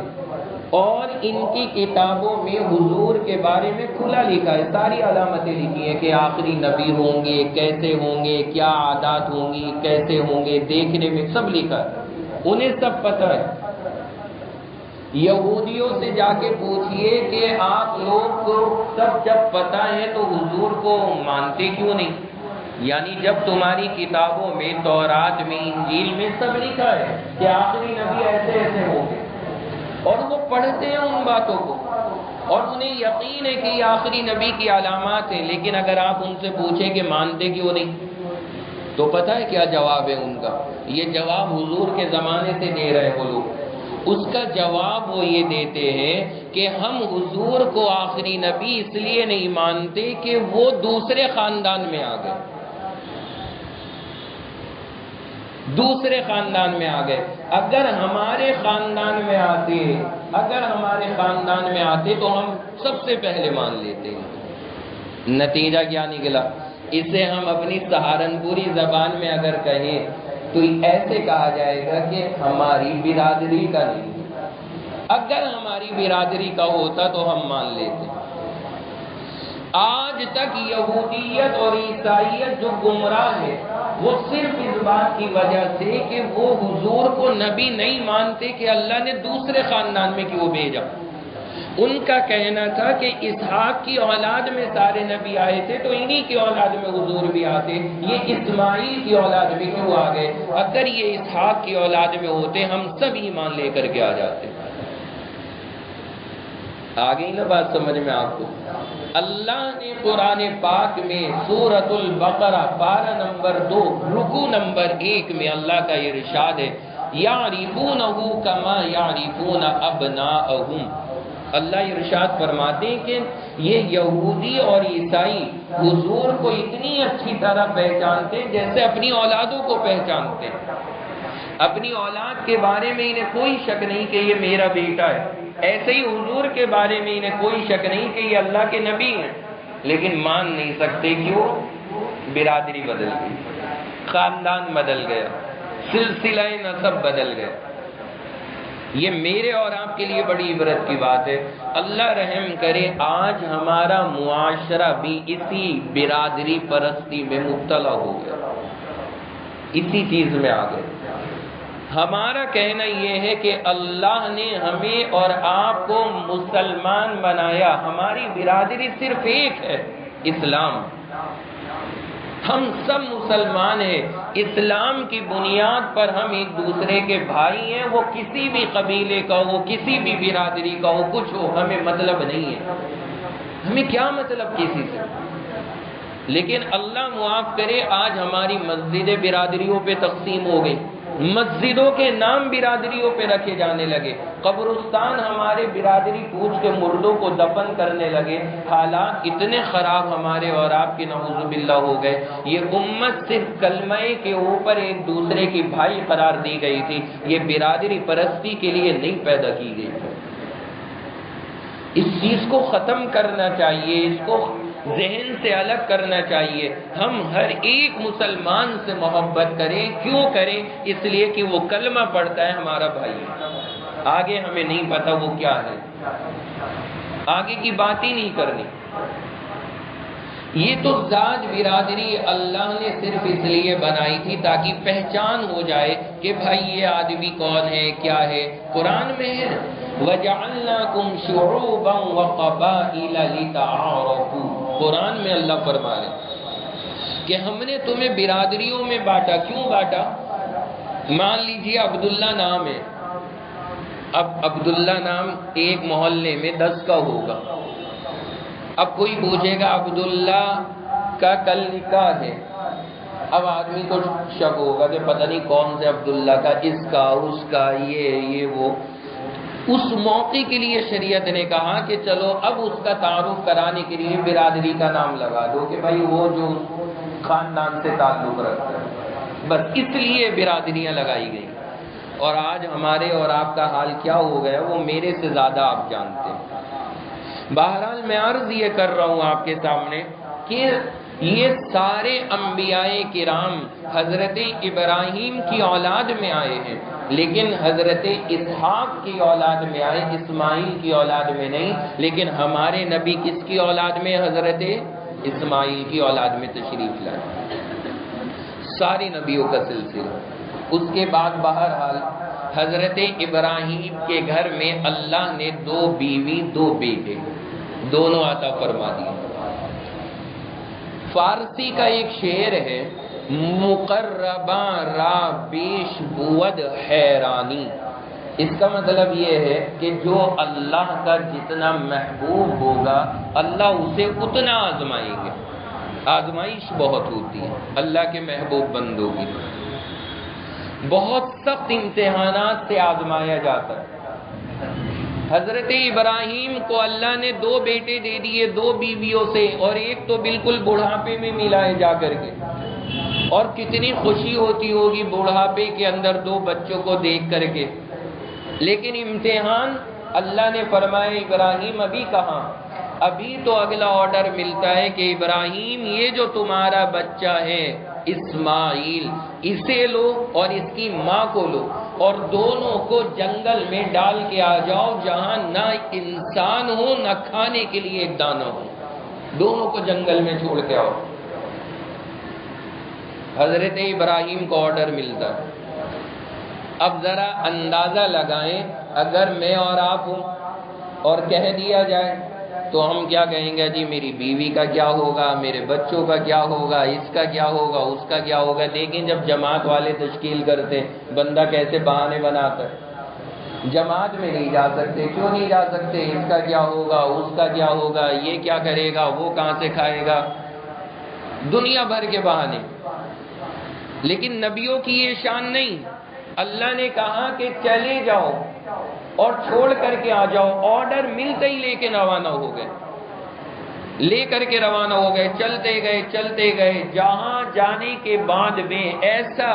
اور ان کی کتابوں میں حضور کے بارے میں کھلا لکھا ہے، ساری علامتیں لکھی ہیں کہ آخری نبی ہوں گے، کیسے ہوں گے، کیا عادات ہوں گی، کیسے ہوں گے، دیکھنے میں سب لکھا ہے، انہیں سب پتہ ہے۔ یہودیوں سے جا کے پوچھئے کہ آپ لوگ کو سب جب پتہ ہے تو حضور کو مانتے کیوں نہیں؟ یعنی جب تمہاری کتابوں میں، تورات میں، انجیل میں سب لکھا ہے کہ آخری نبی ایسے ایسے ہوں گے، اور وہ پڑھتے ہیں ان باتوں کو اور انہیں یقین ہے کہ یہ آخری نبی کی علامات ہیں، لیکن اگر آپ ان سے پوچھیں کہ مانتے کیوں نہیں تو پتہ ہے کیا جواب ہے ان کا؟ یہ جواب حضور کے زمانے سے دے رہے وہ لوگ، اس کا جواب وہ یہ دیتے ہیں کہ ہم حضور کو آخری نبی اس لیے نہیں مانتے کہ وہ دوسرے خاندان میں آ گئے، دوسرے خاندان میں آ گئے۔ اگر ہمارے خاندان میں آتے تو ہم سب سے پہلے مان لیتے ہیں۔ نتیجہ کیا نکلا؟ اسے ہم اپنی سہارنپوری زبان میں اگر کہیں تو ایسے کہا جائے گا کہ ہماری برادری کا نہیں، اگر ہماری برادری کا ہوتا تو ہم مان لیتے۔ آج تک یہودیت اور عیسائیت جو گمراہ ہے وہ صرف اس بات کی وجہ سے کہ وہ حضور کو نبی نہیں مانتے کہ اللہ نے دوسرے خاندان میں کیوں بھیجا۔ ان کا کہنا تھا کہ اسحاق کی اولاد میں سارے نبی آئے تھے تو انہی کی اولاد میں حضور بھی آتے، یہ اسماعیل کی اولاد میں کیوں آ گئے؟ اگر یہ اسحاق کی اولاد میں ہوتے ہم سب ایمان لے کر کے آ جاتے۔ آ گئی نا بات سمجھ میں آپ کو؟ اللہ نے قرآن پاک میں سورۃ البقرہ پارہ نمبر 2 رکوع نمبر 1 میں اللہ کا یہ ارشاد ہے، یعرفونہ کما یعرفون ابناءہم۔ اللہ ارشاد فرماتے ہیں کہ یہ یہودی اور عیسائی حضور کو اتنی اچھی طرح پہچانتے جیسے اپنی اولادوں کو پہچانتے ہیں۔ اپنی اولاد کے بارے میں انہیں کوئی شک نہیں کہ یہ میرا بیٹا ہے، ایسے ہی حضور کے بارے میں انہیں کوئی شک نہیں کہ یہ اللہ کے نبی ہیں، لیکن مان نہیں سکتے۔ کیوں؟ برادری بدل گئی، خاندان بدل گیا، سلسلہ نسب بدل گیا۔ یہ میرے اور آپ کے لیے بڑی عبرت کی بات ہے۔ اللہ رحم کرے آج ہمارا معاشرہ بھی اسی برادری پرستی میں مبتلا ہو گیا، اسی چیز میں آ گئے۔ ہمارا کہنا یہ ہے کہ اللہ نے ہمیں اور آپ کو مسلمان بنایا، ہماری برادری صرف ایک ہے، اسلام۔ ہم سب مسلمان ہیں، اسلام کی بنیاد پر ہم ایک دوسرے کے بھائی ہیں، وہ کسی بھی قبیلے کا ہو، کسی بھی برادری کا ہو، کچھ ہو، ہمیں مطلب نہیں ہے۔ ہمیں کیا مطلب کسی سے؟ لیکن اللہ معاف کرے آج ہماری مسجدیں برادریوں پہ تقسیم ہو گئی، مسجدوں کے نام برادریوں پہ رکھے جانے لگے، قبرستان ہمارے برادری پوچھ کے مردوں کو دفن کرنے لگے۔ حالات اتنے خراب ہمارے اور آپ کے نعوذ باللہ ہو گئے۔ یہ امت صرف کلمہ کے اوپر ایک دوسرے کی بھائی قرار دی گئی تھی، یہ برادری پرستی کے لیے نہیں پیدا کی گئی۔ اس چیز کو ختم کرنا چاہیے، اس کو ذہن سے الگ کرنا چاہیے۔ ہم ہر ایک مسلمان سے محبت کریں۔ کیوں کریں؟ اس لیے کہ وہ کلمہ پڑھتا ہے، ہمارا بھائی ہے۔ آگے ہمیں نہیں پتا وہ کیا ہے، آگے کی بات ہی نہیں کرنی۔ یہ تو ذات برادری اللہ نے صرف اس لیے بنائی تھی تاکہ پہچان ہو جائے کہ بھائی یہ آدمی کون ہے، کیا ہے۔ قرآن میں ہے وَجَعَلْنَاكُمْ شُعُوبًا وَقَبَائِلَ لِتَعَارَفُوا۔ قرآن میں اللہ فرما رہے کہ ہم نے تمہیں برادریوں میں بانٹا۔ کیوں بانٹا؟ مان لیجیے عبداللہ نام ہے، اب عبداللہ نام ایک محلے میں 10 کا ہوگا۔ اب کوئی پوچھے گا عبداللہ کا کل نکاح ہے، اب آدمی کو شک ہوگا کہ پتہ نہیں کون سے عبداللہ کا، اس کا، اس کا، یہ وہ۔ اس موقع کے لیے شریعت نے کہا کہ چلو اب اس کا تعارف کرانے کے لیے برادری کا نام لگا دو کہ بھائی وہ جو خاندان سے تعلق رکھتا ہے، بس اس لیے برادریاں لگائی گئی۔ اور آج ہمارے اور آپ کا حال کیا ہو گیا وہ میرے سے زیادہ آپ جانتے ہیں۔ بہرحال میں عرض یہ کر رہا ہوں آپ کے سامنے کہ یہ سارے انبیاء کرام حضرت ابراہیم کی اولاد میں آئے ہیں، لیکن حضرت اسحاق کی اولاد میں آئے، اسماعیل کی اولاد میں نہیں۔ لیکن ہمارے نبی کس کی اولاد میں؟ حضرت اسماعیل کی اولاد میں تشریف لائے۔ ساری نبیوں کا سلسلہ۔ اس کے بعد بہرحال حضرت ابراہیم کے گھر میں اللہ نے 2 بیوی 2 بیٹے دونوں عطا فرما دیے۔ فارسی کا ایک شعر ہے مقرباں را بیش بود حیرانی۔ اس کا مطلب یہ ہے کہ جو اللہ کا جتنا محبوب ہوگا اللہ اسے اتنا آزمائیں گے۔ آزمائش بہت ہوتی ہے اللہ کے محبوب بندوں کی، بہت سخت امتحانات سے آزمایا جاتا ہے۔ حضرت ابراہیم کو اللہ نے 2 بیٹے دے دیے 2 بیویوں سے، اور ایک تو بالکل بڑھاپے میں ملا ہے جا کر کے، اور کتنی خوشی ہوتی ہوگی بڑھاپے کے اندر 2 بچوں کو دیکھ کر کے۔ لیکن امتحان اللہ نے فرمایا ابراہیم ابھی کہاں، ابھی تو اگلا آرڈر ملتا ہے کہ ابراہیم یہ جو تمہارا بچہ ہے اسماعیل، اسے لو اور اس کی ماں کو لو اور دونوں کو جنگل میں ڈال کے آ جاؤ جہاں نہ انسان ہو نہ کھانے کے لیے ایک دانہ ہو۔ دونوں کو جنگل میں چھوڑ کے آؤ۔ حضرت ابراہیم کو آرڈر ملتا ہے۔ اب ذرا اندازہ لگائیں، اگر میں اور آپ ہوں اور کہہ دیا جائے تو ہم کیا کہیں گے؟ جی میری بیوی کا کیا ہوگا، میرے بچوں کا کیا ہوگا، اس کا کیا ہوگا، اس کا کیا ہوگا۔ لیکن جب جماعت والے تشکیل کرتے، بندہ کیسے بہانے بناتا ہے، جماعت میں نہیں جا سکتے، کیوں نہیں جا سکتے؟ اس کا کیا ہوگا، اس کا کیا ہوگا، یہ کیا کرے گا، وہ کہاں سے کھائے گا، دنیا بھر کے بہانے۔ لیکن نبیوں کی یہ شان نہیں۔ اللہ نے کہا کہ چلے جاؤ اور چھوڑ کر کے آ جاؤ، آرڈر ملتے ہی لے کے روانہ ہو گئے، لے کر کے روانہ ہو گئے، چلتے گئے، جہاں جانے کے بعد میں ایسا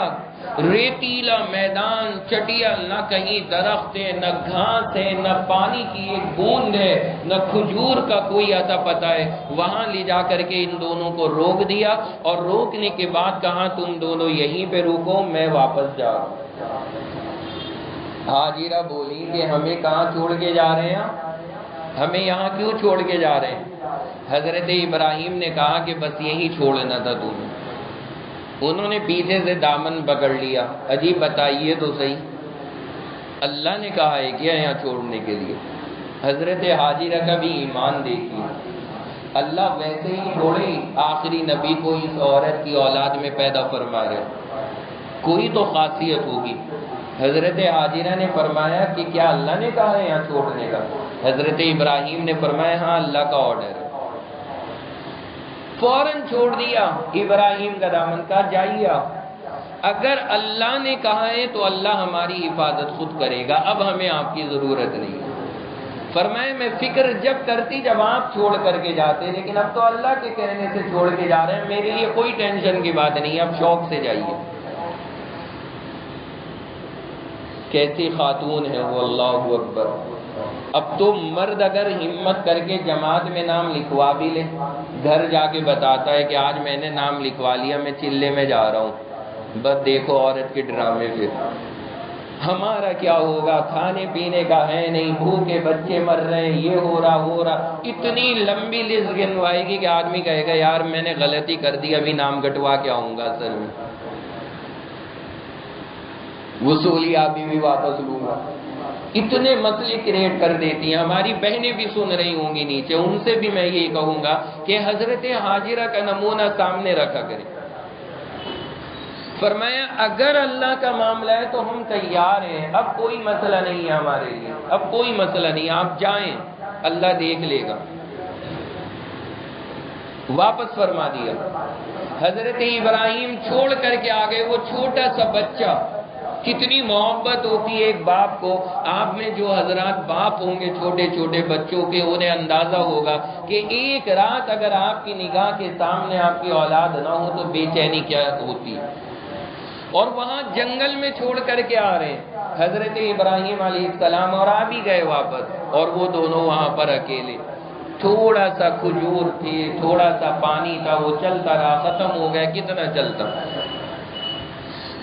ریتیلا میدان، چٹیا، نہ کہیں درخت ہے، نہ گھاس ہے، نہ پانی کی ایک بوند ہے، نہ کھجور کا کوئی اتا پتہ ہے۔ وہاں لے جا کر کے ان دونوں کو روک دیا، اور روکنے کے بعد کہا تم دونوں یہیں پہ رکو، میں واپس جا رہا ہوں۔ ہاجرہ بولی کہ ہمیں کہاں چھوڑ کے جا رہے ہیں، ہمیں یہاں کیوں چھوڑ کے جا رہے ہیں؟ حضرت ابراہیم نے کہا کہ بس یہی چھوڑنا تھا تمہیں۔ انہوں نے پیچھے سے دامن پکڑ لیا، عجیب بتائیے تو صحیح، اللہ نے کہا ہے کیا یہاں چھوڑنے کے لیے؟ حضرت حاجرہ کا بھی ایمان دیکھیے، اللہ ویسے ہی چھوڑے آخری نبی کو اس عورت کی اولاد میں پیدا فرما رہے، کوئی تو خاصیت ہوگی۔ حضرت حاجرہ نے فرمایا کہ کیا اللہ نے کہا ہے یہاں چھوڑنے کا؟ حضرت ابراہیم نے فرمایا ہاں اللہ کا آرڈر ہے۔ فوراً چھوڑ دیا ابراہیم کا دامن، کہا جائیے آپ، اگر اللہ نے کہا ہے تو اللہ ہماری حفاظت خود کرے گا، اب ہمیں آپ کی ضرورت نہیں ہے۔ فرمایا میں فکر جب کرتی جب آپ چھوڑ کر کے جاتے، لیکن اب تو اللہ کے کہنے سے چھوڑ کے جا رہے ہیں، میرے لیے کوئی ٹینشن کی بات نہیں، اب شوق سے جائیے۔ کیسی خاتون ہے وہ، اللہ اکبر۔ اب تو مرد اگر ہمت کر کے جماعت میں نام لکھوا بھی لے، گھر جا کے بتاتا ہے کہ آج میں نے نام لکھوا لیا، میں چلے میں جا رہا ہوں، بس دیکھو عورت کے ڈرامے پھر ہمارا کیا ہوگا، کھانے پینے کا ہے نہیں، بھوکے بچے مر رہے ہیں، یہ ہو رہا، اتنی لمبی لسٹ گنوائے گی کہ آدمی کہے گا یار میں نے غلطی کر دی، ابھی نام کٹوا کے آؤں گا، اصل میں وصولی ابھی بھی واپس لوں گا۔ اتنے مسئلے کریٹ کر دیتی ہیں۔ ہماری بہنیں بھی سن رہی ہوں گی نیچے، ان سے بھی میں یہی کہوں گا کہ حضرت حاجرہ کا نمونہ سامنے رکھا کریں۔ فرمایا اگر اللہ کا معاملہ ہے تو ہم تیار ہیں، اب کوئی مسئلہ نہیں ہے ہمارے لیے، اب کوئی مسئلہ نہیں، آپ جائیں، اللہ دیکھ لے گا۔ واپس فرما دیا۔ حضرت ابراہیم چھوڑ کر کے آگئے، وہ چھوٹا سا بچہ، کتنی محبت ہوتی ہے ایک باپ کو۔ آپ میں جو حضرات باپ ہوں گے چھوٹے چھوٹے بچوں کے، انہیں اندازہ ہوگا کہ ایک رات اگر آپ کی نگاہ کے سامنے آپ کی اولاد نہ ہو تو بے چینی کیا ہوتی ہے۔ اور وہاں جنگل میں چھوڑ کر کے آ رہے ہیں حضرت ابراہیم علیہ السلام، اور آ بھی گئے واپس، اور وہ دونوں وہاں پر اکیلے۔ تھوڑا سا کھجور تھی، تھوڑا سا پانی تھا، وہ چلتا رہا، ختم ہو گیا، کتنا چلتا۔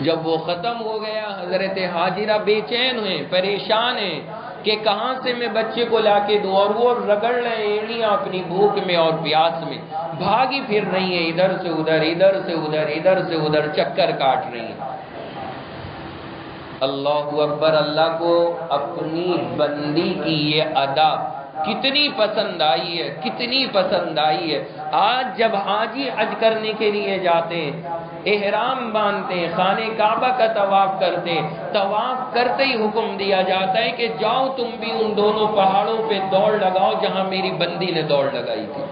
جب وہ ختم ہو گیا، حضرت حاجرہ بے چین ہوئے، پریشان ہیں کہ کہاں سے میں بچے کو لا کے دوں، اور وہ رگڑ رہے ایڑیاں اپنی بھوک میں اور پیاس میں، بھاگی پھر رہی ہیں ادھر سے ادھر، ادھر سے ادھر، ادھر سے ادھر، چکر کاٹ رہی ہیں۔ اللہ اکبر۔ اللہ کو اپنی بندی کی یہ ادا کتنی پسند آئی ہے، کتنی پسند آئی ہے۔ آج جب حاجی حج کرنے کے لیے جاتے ہیں، احرام باندھتے ہیں، خانہ کعبہ کا طواف کرتے ہیں، طواف کرتے ہی حکم دیا جاتا ہے کہ جاؤ تم بھی ان دونوں پہاڑوں پہ دوڑ لگاؤ جہاں میری بندی نے دوڑ لگائی تھی۔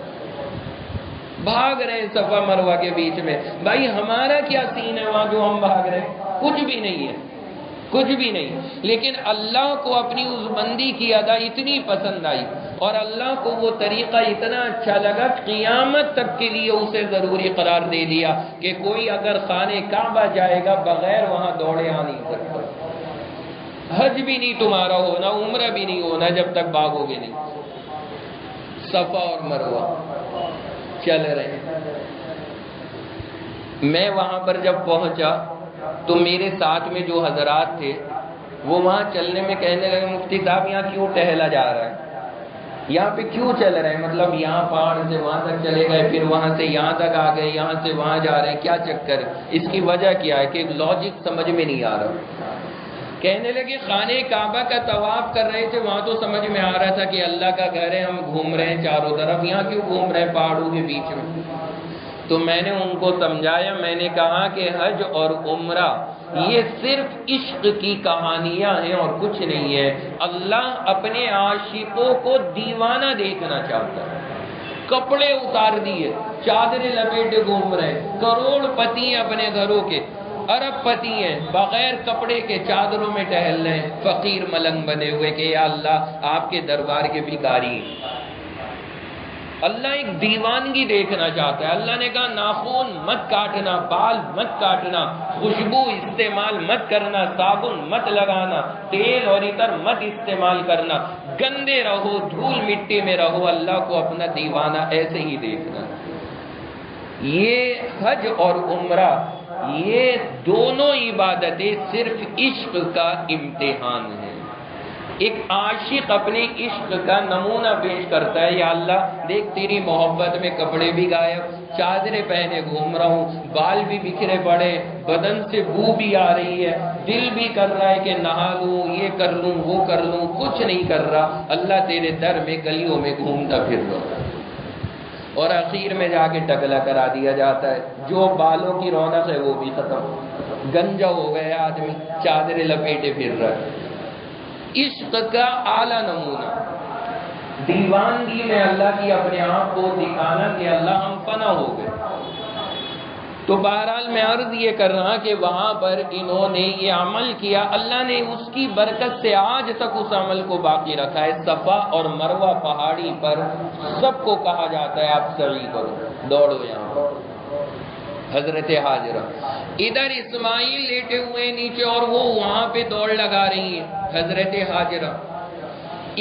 بھاگ رہے صفا مروہ کے بیچ میں، بھائی ہمارا کیا سین ہے وہاں جو ہم بھاگ رہے ہیں؟ کچھ بھی نہیں ہے، کچھ بھی نہیں۔ لیکن اللہ کو اپنی اس بندی کی ادا اتنی پسند آئی، اور اللہ کو وہ طریقہ اتنا اچھا لگا، قیامت تک کے لیے اسے ضروری قرار دے دیا کہ کوئی اگر خانہ کعبہ جائے گا بغیر وہاں دوڑے آ نہیں سکتا۔ حج بھی نہیں تمہارا ہونا، عمرہ بھی نہیں ہونا جب تک بھاگو گے نہیں۔ صفا اور مروہ چل رہے ہیں۔ میں وہاں پر جب پہنچا تو میرے ساتھ میں جو حضرات تھے وہ وہاں چلنے میں کہنے لگے مفتی صاحب یہاں کیوں ٹہلا جا رہا ہے؟ یہاں پہ کیوں چل رہے ہیں؟ مطلب یہاں پہاڑ سے وہاں تک چلے گئے، پھر وہاں سے یہاں تک آ گئے، یہاں سے وہاں جا رہے ہیں، کیا چکر ہے؟ اس کی وجہ کیا ہے کہ لاجک سمجھ میں نہیں آ رہا۔ کہنے لگے خانہ کعبہ کا طواف کر رہے تھے، وہاں تو سمجھ میں آ رہا تھا کہ اللہ کا گھر ہے، ہم گھوم رہے ہیں چاروں طرف، یہاں کیوں گھوم رہے ہیں پہاڑوں کے بیچ میں؟ تو میں نے ان کو سمجھایا، میں نے کہا کہ حج اور عمرہ یہ صرف عشق کی کہانیاں ہیں اور کچھ نہیں ہے۔ اللہ اپنے عاشقوں کو دیوانہ دیکھنا چاہتا ہے۔ کپڑے اتار دیے، چادریں لپیٹے گھوم رہے، کروڑ پتی ہیں اپنے گھروں کے، ارب پتی ہیں، بغیر کپڑے کے چادروں میں ٹہل رہے ہیں، فقیر ملنگ بنے ہوئے کہ یا اللہ آپ کے دربار کے بھکاری ہیں۔ اللہ ایک دیوانگی دیکھنا چاہتا ہے۔ اللہ نے کہا ناخن مت کاٹنا، بال مت کاٹنا، خوشبو استعمال مت کرنا، صابن مت لگانا، تیل اور عطر مت استعمال کرنا، گندے رہو، دھول مٹی میں رہو، اللہ کو اپنا دیوانہ ایسے ہی دیکھنا۔ یہ حج اور عمرہ یہ دونوں عبادتیں صرف عشق کا امتحان ہے۔ ایک عاشق اپنے عشق کا نمونہ پیش کرتا ہے، یا اللہ دیکھ تیری محبت میں کپڑے بھی غائب، چادریں پہنے گھوم رہا ہوں، بال بھی بکھرے پڑے، بدن سے بو بھی آ رہی ہے، دل بھی کر رہا ہے کہ نہا لوں، یہ کر لوں، وہ کر لوں، کچھ نہیں کر رہا۔ اللہ تیرے در میں گلیوں میں گھومتا پھر رہا ہے، اور اخیر میں جا کے ٹکلا کرا دیا جاتا ہے۔ جو بالوں کی رونق ہے وہ بھی ختم، گنجا ہو گیا آدمی، چادریں لپیٹے پھر رہا ہے۔ عشق کا اعلیٰ نمونہ، دیوانگی میں اللہ کی اپنے آپ کو دکھانا کہ اللہ ہم فنا ہو گئے۔ تو بہرحال میں عرض یہ کر رہا کہ وہاں پر انہوں نے یہ عمل کیا، اللہ نے اس کی برکت سے آج تک اس عمل کو باقی رکھا ہے۔ صفا اور مروہ پہاڑی پر سب کو کہا جاتا ہے آپ سعی کرو، دوڑو یہاں پر۔ حضرت حاجرہ ادھر اسماعیل لیٹے ہوئے نیچے اور وہ وہاں پہ دوڑ لگا رہی ہیں، حضرت حاجرہ۔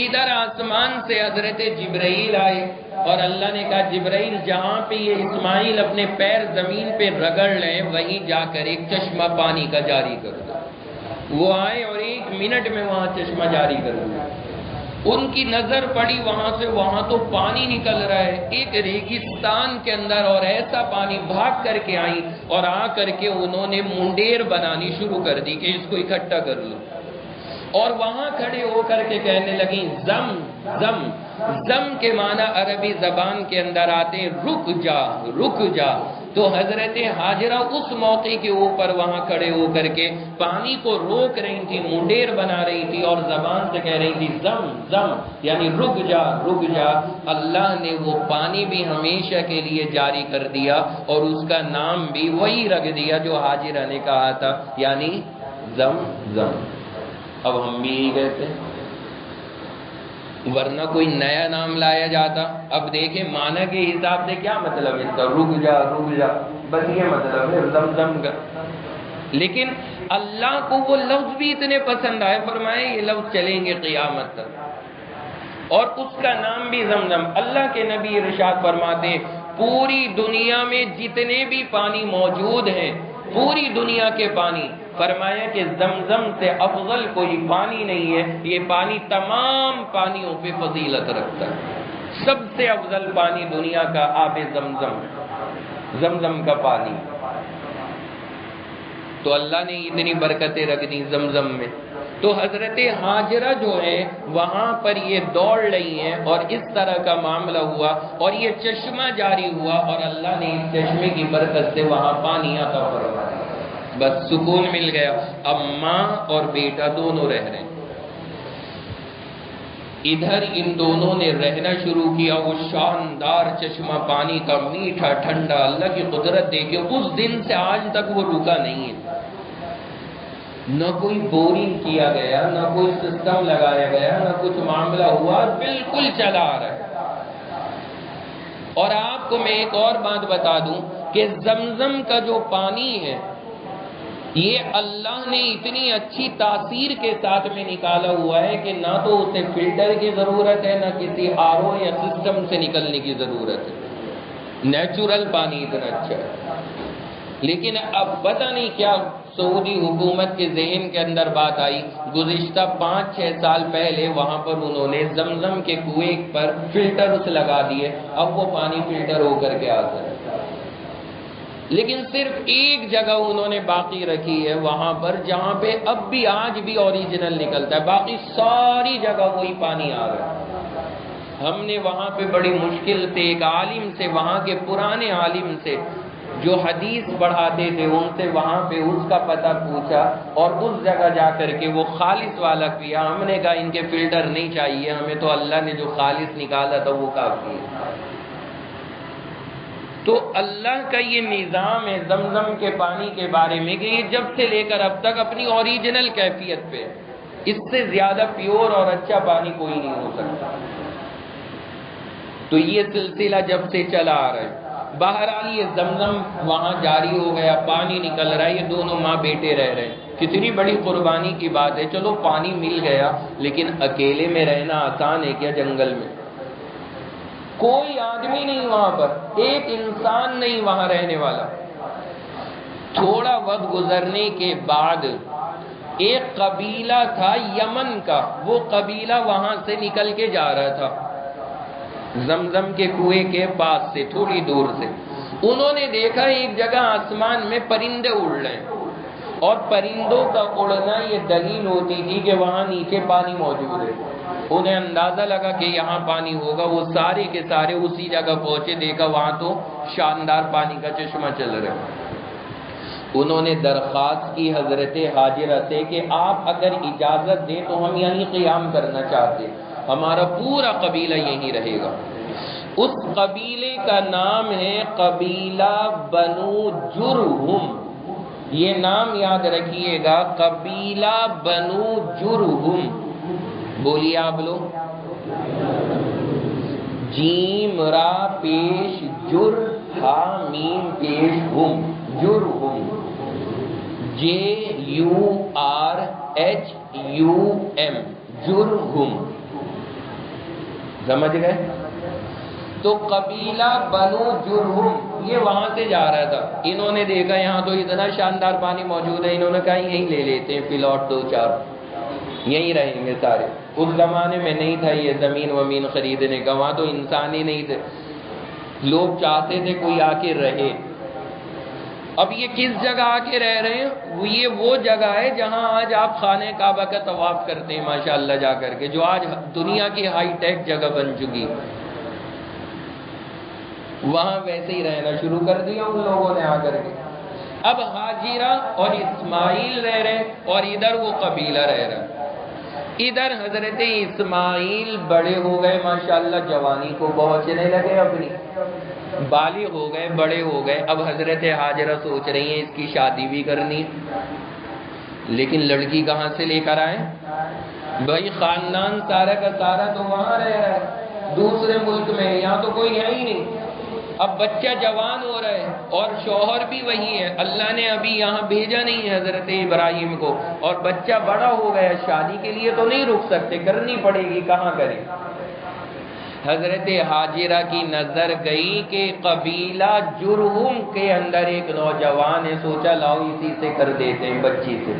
ادھر آسمان سے حضرت جبرائیل آئے اور اللہ نے کہا جبرائیل جہاں پہ یہ اسماعیل اپنے پیر زمین پہ رگڑ لیں وہیں جا کر ایک چشمہ پانی کا جاری کر دو۔ وہ آئے اور 1 منٹ میں وہاں چشمہ جاری کر دیا۔ ان کی نظر پڑی وہاں سے، وہاں تو پانی نکل رہا ہے ایک ریگستان کے اندر، اور ایسا پانی بھاگ کر کے آئی اور آ کر کے انہوں نے منڈیر بنانی شروع کر دی کہ اس کو اکٹھا کر لو، اور وہاں کھڑے ہو کر کے کہنے لگیں زم زم۔ زم کے معنی عربی زبان کے اندر آتے ہیں رک جا رک جا۔ تو حضرت حاجرہ اس موقع کے اوپر وہاں کھڑے ہو کر کے پانی کو روک رہی تھی، منڈیر بنا رہی تھی اور زبان سے کہہ رہی تھی زم زم، یعنی رک جا رک جا۔ اللہ نے وہ پانی بھی ہمیشہ کے لیے جاری کر دیا اور اس کا نام بھی وہی رکھ دیا جو حاجرہ نے کہا تھا، یعنی زم زم۔ اب ہم بھی یہی کہتے ہیں، ورنہ کوئی نیا نام لایا جاتا۔ اب دیکھیں معنی کے حساب سے کیا مطلب ہے اس کا، رک جا رک جا، بس یہ مطلب ہے زمزم کا۔ لیکن اللہ کو وہ لفظ بھی اتنے پسند آئے، فرمائے یہ لفظ چلیں گے قیامت تک، اور اس کا نام بھی زمزم۔ اللہ کے نبی ارشاد فرماتے ہیں پوری دنیا میں جتنے بھی پانی موجود ہیں، پوری دنیا کے پانی، فرمایا کہ زمزم سے افضل کوئی پانی نہیں ہے، یہ پانی تمام پانیوں پہ فضیلت رکھتا ہے۔ سب سے افضل پانی دنیا کا آب زمزم، زمزم کا پانی۔ تو اللہ نے اتنی برکتیں رکھ دی زمزم میں۔ تو حضرت حاجرہ جو ہے وہاں پر یہ دوڑ رہی ہیں اور اس طرح کا معاملہ ہوا اور یہ چشمہ جاری ہوا اور اللہ نے اس چشمے کی برکت سے وہاں پانی عطا فرمایا، بس سکون مل گیا۔ اب ماں اور بیٹا دونوں رہ رہے ہیں، ادھر ان دونوں نے رہنا شروع کیا۔ وہ شاندار چشمہ پانی کا میٹھا ٹھنڈا، اللہ کی قدرت دیکھے اس دن سے آج تک وہ رکا نہیں ہے، نہ کوئی بورنگ کیا گیا، نہ کوئی سسٹم لگایا گیا، نہ کچھ معاملہ ہوا، بالکل چلا آ رہا ہے۔ اور آپ کو میں ایک اور بات بتا دوں کہ زمزم کا جو پانی ہے یہ اللہ نے اتنی اچھی تاثیر کے ساتھ میں نکالا ہوا ہے کہ نہ تو اسے فلٹر کی ضرورت ہے، نہ کسی آر او یا سسٹم سے نکلنے کی ضرورت ہے، نیچرل پانی اتنا اچھا ہے۔ لیکن اب پتہ نہیں کیا سعودی حکومت کے ذہن کے اندر بات آئی، گزشتہ 5-6 سال پہلے وہاں پر انہوں نے زمزم کے کنویں پر فلٹرز لگا دیے، اب وہ پانی فلٹر ہو کر کے آتا ہے۔ لیکن صرف ایک جگہ انہوں نے باقی رکھی ہے وہاں پر، جہاں پہ اب بھی آج بھی اوریجنل نکلتا ہے، باقی ساری جگہ وہی پانی آ رہا ہے۔ ہم نے وہاں پہ بڑی مشکل سے ایک عالم سے، وہاں کے پرانے عالم سے جو حدیث پڑھاتے تھے، ان سے وہاں پہ اس کا پتہ پوچھا اور اس جگہ جا کر کے وہ خالص والا کیا۔ ہم نے کہا ان کے فلٹر نہیں چاہیے ہمیں، تو اللہ نے جو خالص نکالا تھا وہ کافی ہے۔ تو اللہ کا یہ نظام ہے زمزم کے پانی کے بارے میں کہ یہ جب سے لے کر اب تک اپنی اوریجنل کیفیت پہ، اس سے زیادہ پیور اور اچھا پانی کوئی نہیں ہو سکتا۔ تو یہ سلسلہ جب سے چلا آ رہا ہے، بہرحال یہ زمزم وہاں جاری ہو گیا، پانی نکل رہا ہے، یہ دونوں ماں بیٹے رہ رہے ہیں۔ کتنی بڑی قربانی کی بات ہے، چلو پانی مل گیا، لیکن اکیلے میں رہنا آسان ہے کیا جنگل میں؟ کوئی آدمی نہیں وہاں پر، ایک انسان نہیں وہاں رہنے والا۔ تھوڑا وقت گزرنے کے بعد ایک قبیلہ تھا یمن کا، وہ قبیلہ وہاں سے نکل کے جا رہا تھا زمزم کے کنویں کے پاس سے تھوڑی دور سے۔ انہوں نے دیکھا ایک جگہ آسمان میں پرندے اڑ رہے ہیں، اور پرندوں کا اڑنا یہ دلیل ہوتی تھی کہ وہاں نیچے پانی موجود ہے۔ انہیں اندازہ لگا کہ یہاں پانی ہوگا، وہ سارے کے سارے اسی جگہ پہنچے، دیکھا وہاں تو شاندار پانی کا چشمہ چل رہا ہے۔ انہوں نے درخواست کی حضرت حاجرہ سے کہ آپ اگر اجازت دیں تو ہم یہیں قیام کرنا چاہتے، ہمارا پورا قبیلہ یہیں رہے گا۔ اس قبیلے کا نام ہے قبیلہ بنو جرہم، یہ نام یاد رکھیے گا، قبیلہ بنو جرہم۔ بولیے آپ لوگ، جیم را پیش جر، ہا میم پیش ہم، جرہم، JURHUM، جرہم، سمجھ گئے؟ تو قبیلہ بنو جرہم یہ وہاں سے جا رہا تھا۔ انہوں نے دیکھا یہاں تو اتنا شاندار پانی موجود ہے، انہوں نے کہا یہیں لے لیتے ہیں پلاٹ 2-4، یہیں رہیں گے سارے۔ اس زمانے میں نہیں تھا یہ زمین ومین خریدنے کا، وہاں تو انسان ہی نہیں تھے، لوگ چاہتے تھے کوئی آ کے رہے۔ اب یہ کس جگہ آ کے رہ رہے ہیں؟ یہ وہ جگہ ہے جہاں آج آپ خانہ کعبہ کا طواف کرتے ہیں ماشاءاللہ جا کر کے، جو آج دنیا کی ہائی ٹیک جگہ بن چکی۔ وہاں ویسے ہی رہنا شروع کر دیا ان لوگوں نے آ کر کے۔ اب حاجرہ اور اسماعیل رہ رہے، اور ادھر وہ قبیلہ رہ رہا۔ ادھر حضرت اسماعیل بڑے ہو گئے ماشاءاللہ، جوانی کو پہنچنے لگے، اپنی بالغ ہو گئے، بڑے ہو گئے۔ اب حضرت حاجرہ سوچ رہی ہیں اس کی شادی بھی کرنی، لیکن لڑکی کہاں سے لے کر آئیں؟ بھائی خاندان سارا کا سارا تو وہاں رہ رہا ہے دوسرے ملک میں، یہاں تو کوئی ہے ہی نہیں۔ اب بچہ جوان ہو رہا ہے اور شوہر بھی وہی ہے، اللہ نے ابھی یہاں بھیجا نہیں ہے حضرت ابراہیم کو، اور بچہ بڑا ہو گیا، شادی کے لیے تو نہیں رک سکتے، کرنی پڑے گی، کہاں کریں؟ حضرت حاجرہ کی نظر گئی کہ قبیلہ جرہم کے اندر ایک نوجوان ہے، سوچا لاؤ اسی سے کر دیتے ہیں، بچی سے۔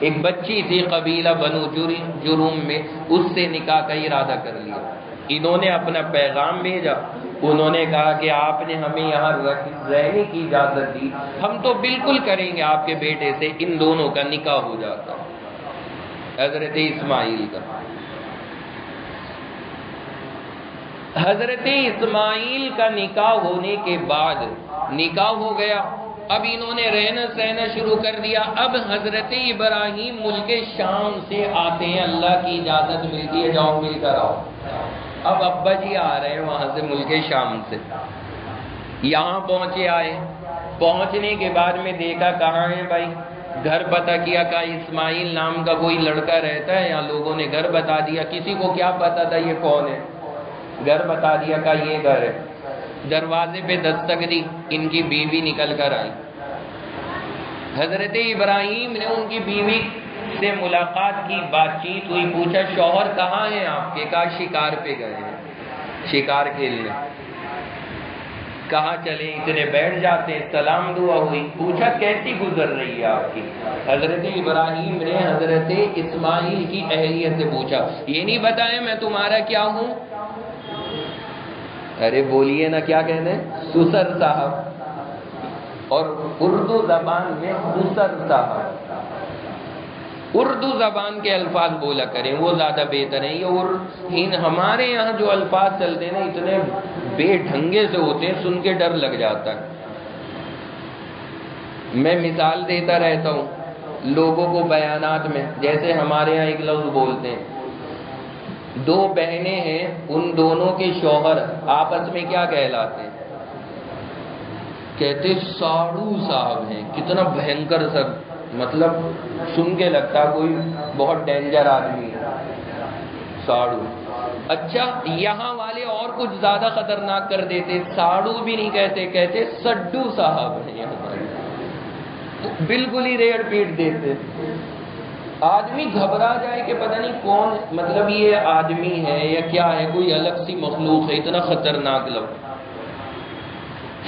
ایک بچی تھی قبیلہ بنو جرہم میں، اس سے نکاح کا ارادہ کر لیا۔ انہوں نے اپنا پیغام بھیجا، انہوں نے کہا کہ آپ نے ہمیں یہاں رہنے کی اجازت دی، ہم تو بالکل کریں گے آپ کے بیٹے سے، ان دونوں کا نکاح ہو جاتا۔ حضرت اسماعیل کا، حضرت اسماعیل کا نکاح ہونے کے بعد نکاح ہو گیا۔ اب انہوں نے رہنا سہنا شروع کر دیا۔ اب حضرت ابراہیم ملک شام سے آتے ہیں، اللہ کی اجازت ملتی ہے، جاؤ مل کر آؤ۔ اب ابا جی آ رہے ہیں وہاں سے، ملک شام سے، یہاں پہنچے، آئے، پہنچنے کے بعد میں دیکھا کہاں ہے بھائی، گھر پتہ کیا، کہا اسماعیل نام کا کوئی لڑکا رہتا ہے، یہاں لوگوں نے گھر بتا دیا، کسی کو کیا پتا تھا یہ کون ہے، گھر بتا دیا، کہا یہ گھر ہے۔ دروازے پہ دستک دی، ان کی بیوی نکل کر آئی۔ حضرت ابراہیم نے ان کی بیوی سے ملاقات کی، بات چیت ہوئی، پوچھا شوہر کہاں ہیں آپ کے؟ کہا شکار پہ گئے ہیں، شکار کھیلنے۔ کہاں چلے، اتنے بیٹھ جاتے، سلام دعا ہوئی، پوچھا کیسی گزر رہی ہے آپ کی؟ حضرت ابراہیم نے حضرت اسماعیل کی اہلیت سے پوچھا، یہ نہیں بتائیں میں تمہارا کیا ہوں؟ ارے بولیے نا، کیا کہتے ہیں؟ سسر صاحب، اور اردو زبان میں سسر صاحب۔ اردو زبان کے الفاظ بولا کریں، وہ زیادہ بہتر ہیں۔ یہ ہمارے یہاں جو الفاظ چلتے ہیں نا، اتنے بے ڈھنگے سے ہوتے ہیں، سن کے ڈر لگ جاتا ہے۔ میں مثال دیتا رہتا ہوں لوگوں کو بیانات میں، جیسے ہمارے یہاں ایک لفظ بولتے ہیں، دو بہنیں ہیں، ان دونوں کے شوہر آپس میں کیا کہلاتے ہیں؟ کہتے ساڑو صاحب ہیں۔ کتنا بھینکر سب، مطلب سن کے لگتا کوئی بہت ڈینجر آدمی ہے، ساڑو۔ اچھا یہاں والے اور کچھ زیادہ خطرناک کر دیتے، ساڑو بھی نہیں کہتے، کہتے سڈو صاحب ہیں یہاں، بالکل ہی ریڑھ پیٹ دیتے۔ آدمی گھبرا جائے کہ پتہ نہیں کون، مطلب یہ آدمی ہے یا کیا ہے، کوئی الگ سی مخلوق ہے، اتنا خطرناک لفظ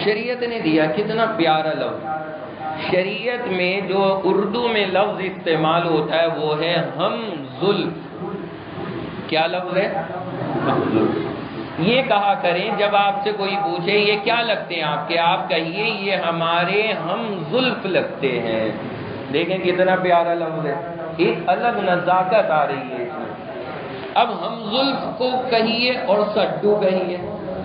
شریعت نے دیا۔ کتنا پیارا لفظ۔ شریعت میں جو اردو میں لفظ استعمال ہوتا ہے وہ ہے ہم زلف۔ کیا لفظ ہے؟ یہ کہا کریں جب آپ سے کوئی پوچھے یہ کیا لگتے ہیں آپ کے، آپ کہیے یہ ہمارے ہم زلف لگتے ہیں۔ دیکھیں کتنا پیارا لفظ ہے، ایک الگ نزاکت آ رہی ہے اس میں۔ اب ہم زلف کو کہیے اور سڈو کہیے،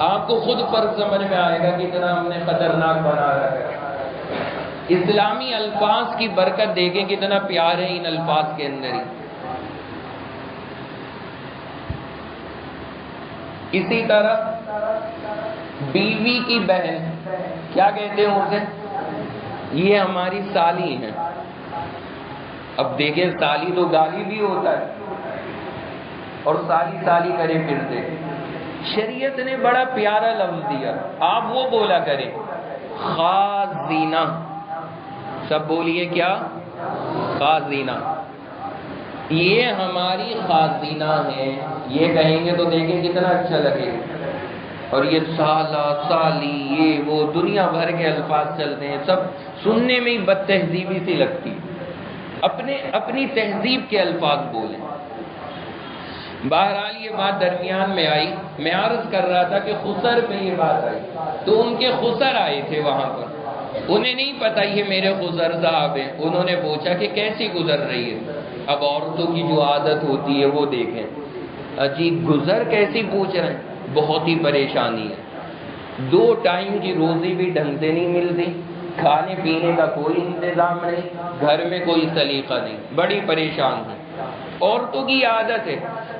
آپ کو خود فرق سمجھ میں آئے گا کتنا ہم نے خطرناک بنا رکھا ہے۔ اسلامی الفاظ کی برکت دیکھیں کتنا پیار ہے ان الفاظ کے اندر ہی۔ اسی طرح بیوی کی بہن کیا کہتے ہیں اسے؟ یہ ہماری سالی ہیں۔ اب دیکھیں سالی تو گالی بھی ہوتا ہے، اور سالی سالی کرے پھرتے۔ شریعت نے بڑا پیارا لفظ دیا، آپ وہ بولا کریں خازینہ۔ سب بولیے کیا؟ خازینہ۔ یہ ہماری خازینہ ہیں، یہ کہیں گے تو دیکھیں کتنا اچھا لگے۔ اور یہ سالہ، سالی، یہ وہ دنیا بھر کے الفاظ چلتے ہیں، سب سننے میں ہی بد تہذیبی سی لگتی۔ اپنی تہذیب کے الفاظ بولیں۔ بہرحال یہ بات درمیان میں آئی، میں عرض کر رہا تھا کہ خسر پہ یہ بات آئی، تو ان کے خسر آئے تھے وہاں پر، انہیں نہیں پتا یہ میرے خسر صاحب ہیں۔ انہوں نے پوچھا کہ کیسی گزر رہی ہے؟ اب عورتوں کی جو عادت ہوتی ہے وہ دیکھیں، عجیب گزر کیسی پوچھ رہے ہیں؟ بہت ہی پریشانی ہے، 2 ٹائم کی روزی بھی ڈھنگ سے نہیں ملتی، کھانے پینے کا کوئی انتظام نہیں، گھر میں کوئی سلیقہ نہیں، بڑی پریشان ہے۔ عورتوں کی عادت ہے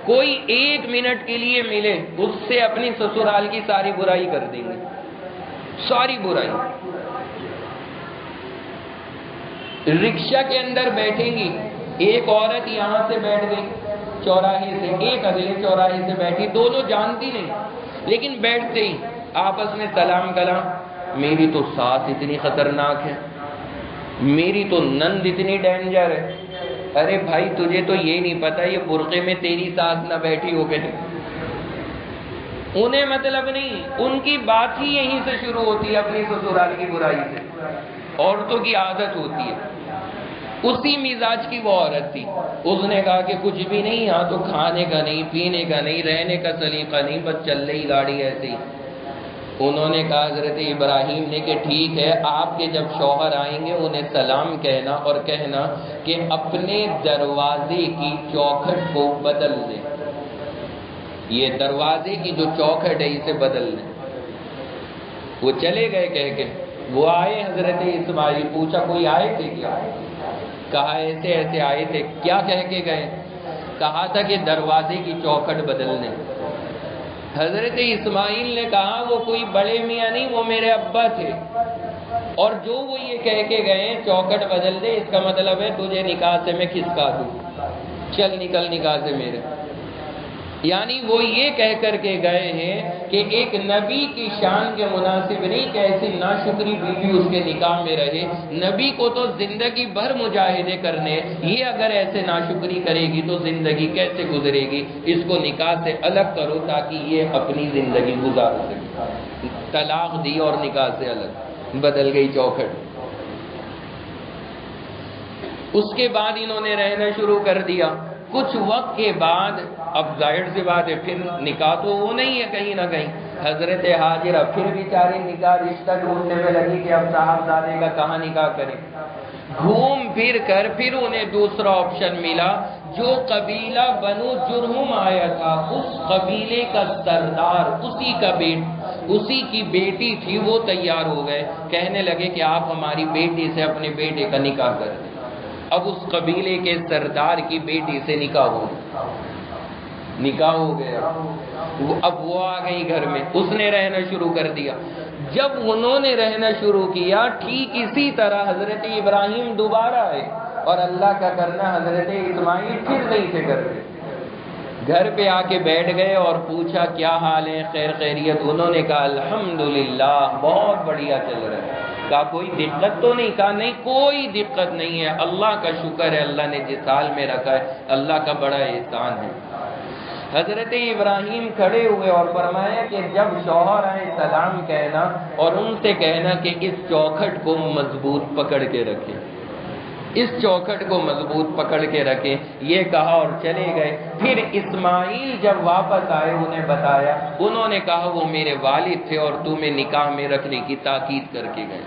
کوئی 1 منٹ کے لیے ملے اس سے اپنی سسرال کی ساری برائی کر دیں گے، ساری برائی۔ رکشہ کے اندر بیٹھیں گی، ایک عورت یہاں سے بیٹھ گئی چوراہے سے، ایک اگلے چوراہے سے بیٹھی، دونوں جانتی نہیں، لیکن بیٹھتے ہی آپس میں سلام کلام، میری تو ساس اتنی خطرناک ہے، میری تو نند اتنی ڈینجر ہے۔ ارے بھائی تجھے تو یہ نہیں پتا یہ برقعے میں تیری ساس نہ بیٹھی ہو کے نہیں؟ انہیں مطلب نہیں، ان کی بات ہی یہیں سے شروع ہوتی ہے، اپنی سسرال کی برائی سے۔ عورتوں کی عادت ہوتی ہے، اسی مزاج کی وہ عورت تھی، اس نے کہا کہ کچھ بھی نہیں، یہاں تو کھانے کا نہیں، پینے کا نہیں، رہنے کا سلیقہ نہیں، بس چل رہی گاڑی ایسے ہی۔ انہوں نے کہا حضرت ابراہیم نے کہ ٹھیک ہے، آپ کے جب شوہر آئیں گے انہیں سلام کہنا اور کہنا کہ اپنے دروازے کی چوکھٹ کو بدل دیں، یہ دروازے کی جو چوکھٹ ہے اسے بدل دیں۔ وہ چلے گئے کہہ کے، وہ آئے حضرت اسماعیل، پوچھا کوئی آئے تھے کیا؟ کہا ایسے ایسے آئے تھے۔ کیا کہہ کے گئے؟ کہا تھا کہ دروازے کی چوکھٹ بدل دیں۔ حضرت اسماعیل نے کہا وہ کوئی بڑے میاں نہیں، وہ میرے ابا تھے، اور جو وہ یہ کہہ کے گئے چوکھٹ بدل دے، اس کا مطلب ہے تجھے نکاح سے میں کھسکا دوں، چل نکل نکاح سے میرے۔ یعنی وہ یہ کہہ کر کے گئے ہیں کہ ایک نبی کی شان کے مناسب نہیں کہ ایسی ناشکری بیوی اس کے نکاح میں رہے، نبی کو تو زندگی بھر مجاہدے کرنے، یہ اگر ایسے ناشکری کرے گی تو زندگی کیسے گزرے گی؟ اس کو نکاح سے الگ کرو تاکہ یہ اپنی زندگی گزار سکے۔ طلاق دی اور نکاح سے الگ، بدل گئی چوکھٹ۔ اس کے بعد انہوں نے رہنا شروع کر دیا۔ کچھ وقت کے بعد اب ظاہر سی بات ہے پھر نکاح تو وہ نہیں ہے کہیں نہ کہیں۔ حضرت ہاجرہ پھر بیچاری نکاح رشتہ ڈھونڈنے میں لگی کہ اب صاحبزادے کا کہاں نکاح کریں۔ گھوم پھر کر پھر انہیں دوسرا آپشن ملا۔ جو قبیلہ بنو جرہم آیا تھا اس قبیلے کا سردار، اسی کی بیٹی تھی، وہ تیار ہو گئے، کہنے لگے کہ آپ ہماری بیٹی سے اپنے بیٹے کا نکاح کر دیں۔ اب اس قبیلے کے سردار کی بیٹی سے نکاح ہو گیا۔ اب وہ آ گئی گھر میں، اس نے رہنا شروع کر دیا۔ جب انہوں نے رہنا شروع کیا ٹھیک اسی طرح حضرت ابراہیم دوبارہ آئے، اور اللہ کا کرنا حضرت اسماعیل پھر نہیں تھے کرتے۔ گھر پہ آ کے بیٹھ گئے اور پوچھا کیا حال ہے، خیر خیریت؟ انہوں نے کہا الحمدللہ بہت بڑھیا چل رہا ہے۔ کہا کوئی دقت تو نہیں؟ کہا نہیں کوئی دقت نہیں ہے، اللہ کا شکر ہے، اللہ نے جس حال میں رکھا ہے اللہ کا بڑا احسان ہے۔ حضرت ابراہیم کھڑے ہوئے اور فرمایا کہ جب شوہر آئے سلام کہنا اور ان سے کہنا کہ اس چوکھٹ کو مضبوط پکڑ کے رکھیں، اس چوکھٹ کو مضبوط پکڑ کے رکھیں، یہ کہا اور چلے گئے۔ پھر اسماعیل جب واپس آئے انہیں بتایا، انہوں نے کہا وہ میرے والد تھے اور تمہیں نکاح میں رکھنے کی تاکید کر کے گئے۔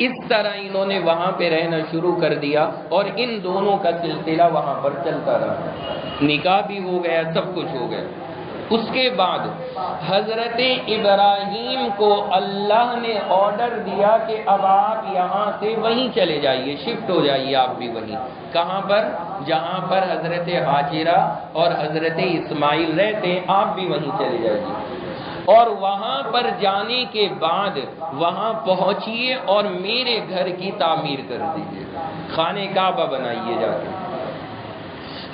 اس طرح انہوں نے وہاں پہ رہنا شروع کر دیا اور ان دونوں کا سلسلہ وہاں پر چلتا رہا، نکاح بھی ہو گیا، سب کچھ ہو گیا۔ اس کے بعد حضرت ابراہیم کو اللہ نے آرڈر دیا کہ اب آپ یہاں سے وہیں چلے جائیے، شفٹ ہو جائیے آپ بھی وہیں۔ کہاں پر؟ جہاں پر حضرت ہاجرہ اور حضرت اسماعیل رہتے ہیں آپ بھی وہیں چلے جائیے، اور وہاں پر جانے کے بعد وہاں پہنچیے اور میرے گھر کی تعمیر کر دیجیے، خانہ کعبہ بنائیے جا کے۔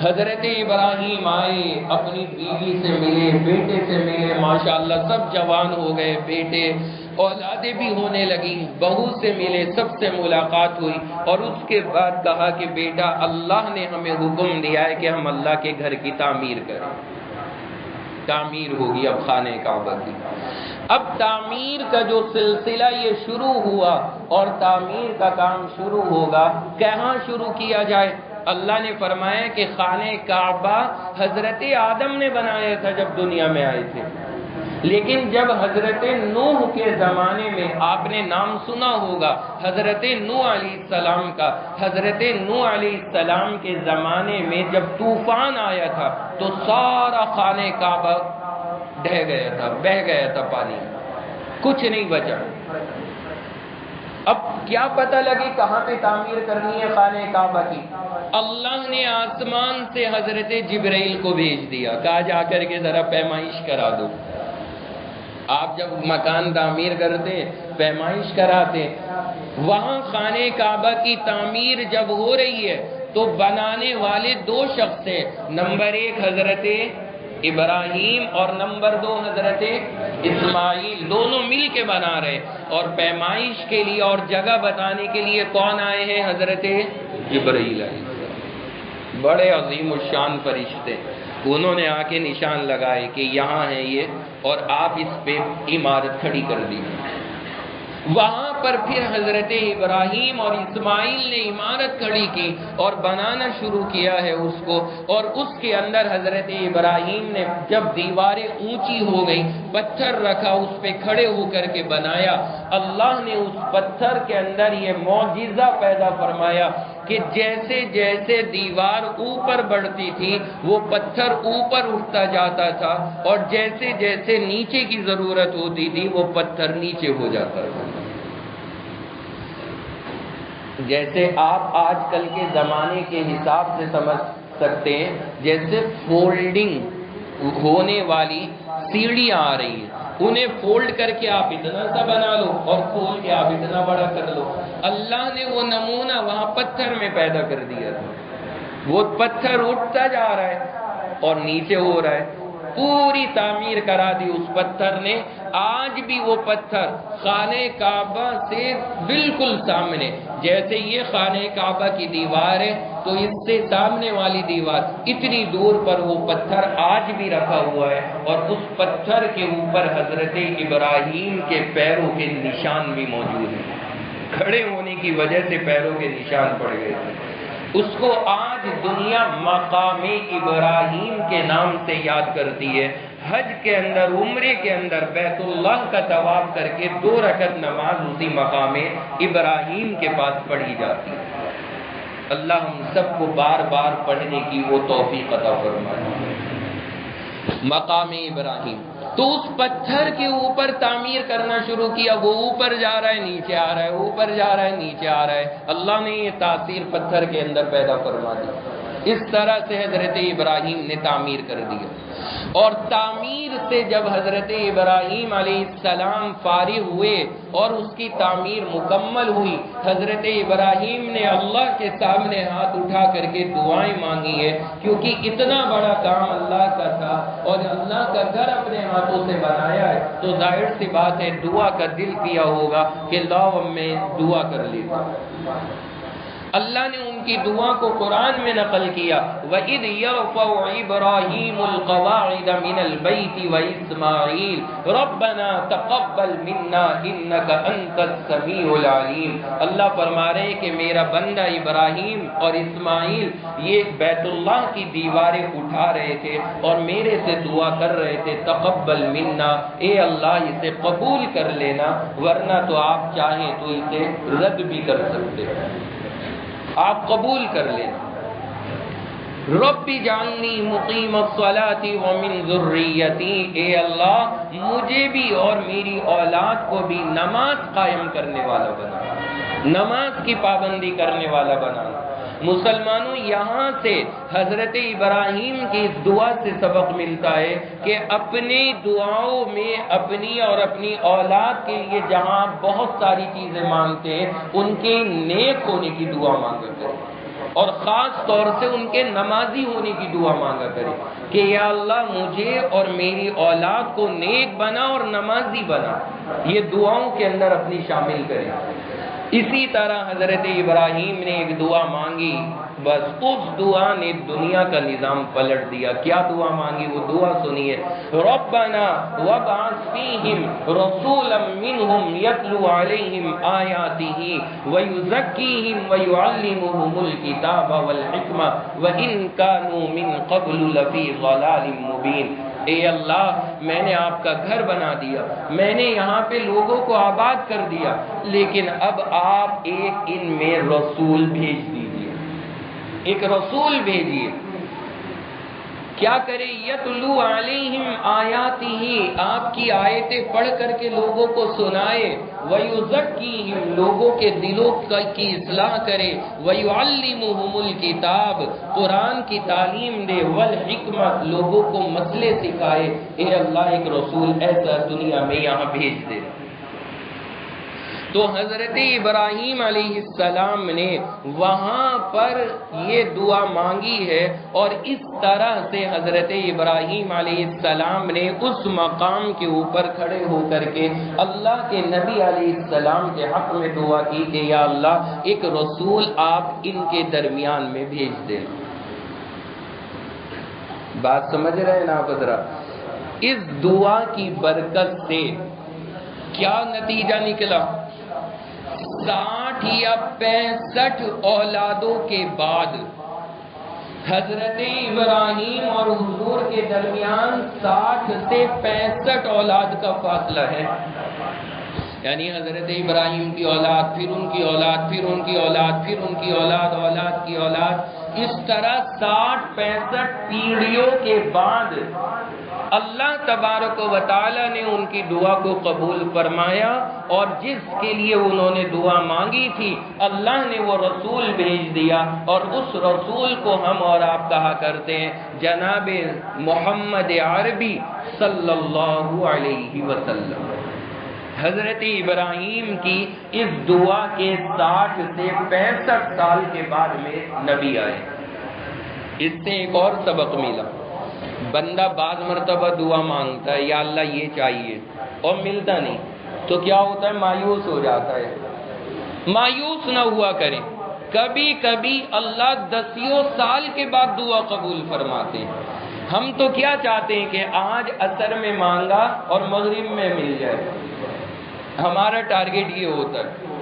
حضرت ابراہیم آئے، اپنی بیوی سے ملے، بیٹے سے ملے، ماشاءاللہ سب جوان ہو گئے، بیٹے اولادیں بھی ہونے لگی، بہو سے ملے، سب سے ملاقات ہوئی، اور اس کے بعد کہا کہ بیٹا اللہ نے ہمیں حکم دیا ہے کہ ہم اللہ کے گھر کی تعمیر کریں۔ تعمیر ہوگی اب خانہ کعبہ کی۔ اب تعمیر کا جو سلسلہ یہ شروع ہوا اور تعمیر کا کام شروع ہوگا، کہاں شروع کیا جائے؟ اللہ نے فرمایا کہ خانہ کعبہ حضرت آدم نے بنایا تھا جب دنیا میں آئے تھے، لیکن جب حضرت نوح کے زمانے میں، آپ نے نام سنا ہوگا حضرت نوح علیہ السلام کا، حضرت نوح علیہ السلام کے زمانے میں جب طوفان آیا تھا تو سارا خانہ کعبہ ڈہ گیا تھا، بہہ گیا تھا پانی، کچھ نہیں بچا۔ اب کیا پتہ لگے کہاں پہ تعمیر کرنی ہے خانہ کعبہ کی؟ اللہ نے آسمان سے حضرت جبرائیل کو بھیج دیا، کہا جا کر کے ذرا پیمائش کرا دو۔ آپ جب مکان تعمیر کرتے پیمائش کراتے، وہاں خانہ کعبہ کی تعمیر جب ہو رہی ہے تو بنانے والے دو شخص ہیں، نمبر 1 حضرت ابراہیم اور نمبر 2 حضرت اسماعیل، دونوں مل کے بنا رہے، اور پیمائش کے لیے اور جگہ بتانے کے لیے کون آئے ہیں؟ حضرت جبرائیل علیہ السلام، بڑے عظیم الشان فرشتے، انہوں نے آ کے نشان لگائے کہ یہاں ہے یہ، اور آپ اس پہ عمارت کھڑی کر دی۔ وہاں پر پھر حضرت ابراہیم اور اسماعیل نے عمارت کھڑی کی اور بنانا شروع کیا ہے اس کو، اور اس کے اندر حضرت ابراہیم نے جب دیواریں اونچی ہو گئی پتھر رکھا، اس پہ کھڑے ہو کر کے بنایا۔ اللہ نے اس پتھر کے اندر یہ معجزہ پیدا فرمایا کہ جیسے جیسے دیوار اوپر بڑھتی تھی وہ پتھر اوپر اٹھتا جاتا تھا، اور جیسے جیسے نیچے کی ضرورت ہوتی تھی وہ پتھر نیچے ہو جاتا تھا۔ جیسے آپ آج کل کے زمانے کے حساب سے سمجھ سکتے ہیں، جیسے فولڈنگ ہونے والی سیڑھیاں آ رہی ہیں، انہیں فولڈ کر کے آپ اتنا سا بنا لو اور کھول کے آپ اتنا بڑا کر لو۔ اللہ نے وہ نمونہ وہاں پتھر میں پیدا کر دیا تھا، وہ پتھر اٹھتا جا رہا ہے اور نیچے ہو رہا ہے، پوری تعمیر کرا دی اس پتھر نے. آج بھی وہ پتھر خانہ کعبہ سے بالکل سامنے، جیسے یہ خانہ کعبہ کی دیوار ہے تو اس سے سامنے والی دیوار اتنی دور پر وہ پتھر آج بھی رکھا ہوا ہے، اور اس پتھر کے اوپر حضرت ابراہیم کے پیروں کے نشان بھی موجود ہیں. کھڑے ہونے کی وجہ سے پیروں کے نشان پڑ گئے تھے. اس کو آج دنیا مقام ابراہیم کے نام سے یاد کرتی ہے. حج کے اندر، عمرے کے اندر بیت اللہ کا طواف کر کے 2 رکعت نماز اسی مقام ابراہیم کے پاس پڑھی جاتی ہے. اللہ ہم سب کو بار بار پڑھنے کی وہ توفیق عطا فرمائے. مقام ابراہیم تو اس پتھر کے اوپر تعمیر کرنا شروع کیا. وہ اوپر جا رہا ہے، نیچے آ رہا ہے، اوپر جا رہا ہے، نیچے آ رہا ہے. اللہ نے یہ تاثیر پتھر کے اندر پیدا فرما دی. اس طرح سے حضرت ابراہیم نے تعمیر کر دیا. اور تعمیر سے جب حضرت ابراہیم علیہ السلام فارغ ہوئے اور اس کی تعمیر مکمل ہوئی، حضرت ابراہیم نے اللہ کے سامنے ہاتھ اٹھا کر کے دعائیں مانگی ہے، کیونکہ اتنا بڑا کام اللہ کا تھا اور اللہ کا گھر اپنے ہاتھوں سے بنایا ہے، تو ظاہر سی بات ہے دعا کا دل کیا ہوگا کہ لاؤ میں دعا کر لیتا. اللہ نے ان کی دعا کو قرآن میں نقل کیا. وَإِذْ يَرْفَعُ إِبْرَاهِيمُ الْقَوَاعِدَ مِنَ الْبَيْتِ وَإِسْمَاعِيلُ رَبَّنَا تَقَبَّلْ مِنَّا إِنَّكَ أَنْتَ السَّمِيعُ الْعَلِيمُ. اللہ فرما رہے کہ میرا بندہ ابراہیم اور اسماعیل یہ بیت اللہ کی دیواریں اٹھا رہے تھے اور میرے سے دعا کر رہے تھے تقبل منا، اے اللہ اسے قبول کر لینا، ورنہ تو آپ چاہیں تو اسے رد بھی کر سکتے ہیں، آپ قبول کر لیں. رب اجعلنی مقیم الصلاۃ ومن ذریتی، اے اللہ مجھے بھی اور میری اولاد کو بھی نماز قائم کرنے والا بنا، نماز کی پابندی کرنے والا بنا. مسلمانوں یہاں سے حضرت ابراہیم کی اس دعا سے سبق ملتا ہے کہ اپنی دعاؤں میں اپنی اور اپنی اولاد کے لیے جہاں بہت ساری چیزیں مانگتے ہیں ان کے نیک ہونے کی دعا مانگا کریں، اور خاص طور سے ان کے نمازی ہونے کی دعا مانگا کریں کہ یا اللہ مجھے اور میری اولاد کو نیک بنا اور نمازی بنا. یہ دعاؤں کے اندر اپنی شامل کریں. اسی طرح حضرت ابراہیم نے ایک دعا مانگی، بس اس دعا نے دنیا کا نظام پلٹ دیا. کیا دعا مانگی؟ وہ دعا سنیے. ربنا وابعث فیہم رسولا منہم یتلو علیہم آیاتہ ویزکیہم ویعلمہم الکتاب والحکمہ وان کانوا من قبل لفی ضلال مبین. اے اللہ میں نے آپ کا گھر بنا دیا، میں نے یہاں پہ لوگوں کو آباد کر دیا، لیکن اب آپ ایک ان میں رسول بھیج دیجئے، ایک رسول بھیجیے. کیا کرے؟ یتلو علیہم آیاتہ، آپ کی آیتیں پڑھ کر کے لوگوں کو سنائے، ویزکیہم لوگوں کے دلوں کی اصلاح کرے، ویعلمہم الکتاب قرآن کی تعلیم دے، والحکمت لوگوں کو مسئلے سکھائے. اے اللہ ایک رسول ایسا دنیا میں یہاں بھیج دے. تو حضرت ابراہیم علیہ السلام نے وہاں پر یہ دعا مانگی ہے، اور اس طرح سے حضرت ابراہیم علیہ السلام نے اس مقام کے اوپر کھڑے ہو کر کے اللہ کے نبی علیہ السلام کے حق میں دعا کی کہ یا اللہ ایک رسول آپ ان کے درمیان میں بھیج دینا. بات سمجھ رہے ہیں نا حضرات؟ اس دعا کی برکت سے کیا نتیجہ نکلا؟ 60 یا 65 اولادوں کے بعد حضرت ابراہیم اور حضور کے درمیان 60 سے 65 اولاد کا فاصلہ ہے. یعنی حضرت ابراہیم کی اولاد، پھر ان کی اولاد، پھر ان کی اولاد، پھر ان کی اولاد، اولاد کی اولاد، اس طرح 60-65 پیڑھیوں کے بعد اللہ تبارک و تعالی نے ان کی دعا کو قبول فرمایا، اور جس کے لیے انہوں نے دعا مانگی تھی اللہ نے وہ رسول بھیج دیا. اور اس رسول کو ہم اور آپ کہا کرتے ہیں جناب محمد عربی صلی اللہ علیہ وسلم. حضرت ابراہیم کی اس دعا کے 60 سے 65 سال کے بعد میں نبی آئے. اس سے ایک اور سبق ملا. بندہ بعض مرتبہ دعا مانگتا ہے یا اللہ یہ چاہیے اور ملتا نہیں تو کیا ہوتا ہے؟ مایوس ہو جاتا ہے۔ مایوس نہ ہوا کریں، کبھی کبھی اللہ دسیوں سال کے بعد دعا قبول فرماتے ہیں۔ ہم تو کیا چاہتے ہیں کہ آج عصر میں مانگا اور مغرب میں مل جائے، ہمارا ٹارگٹ یہ ہوتا ہے۔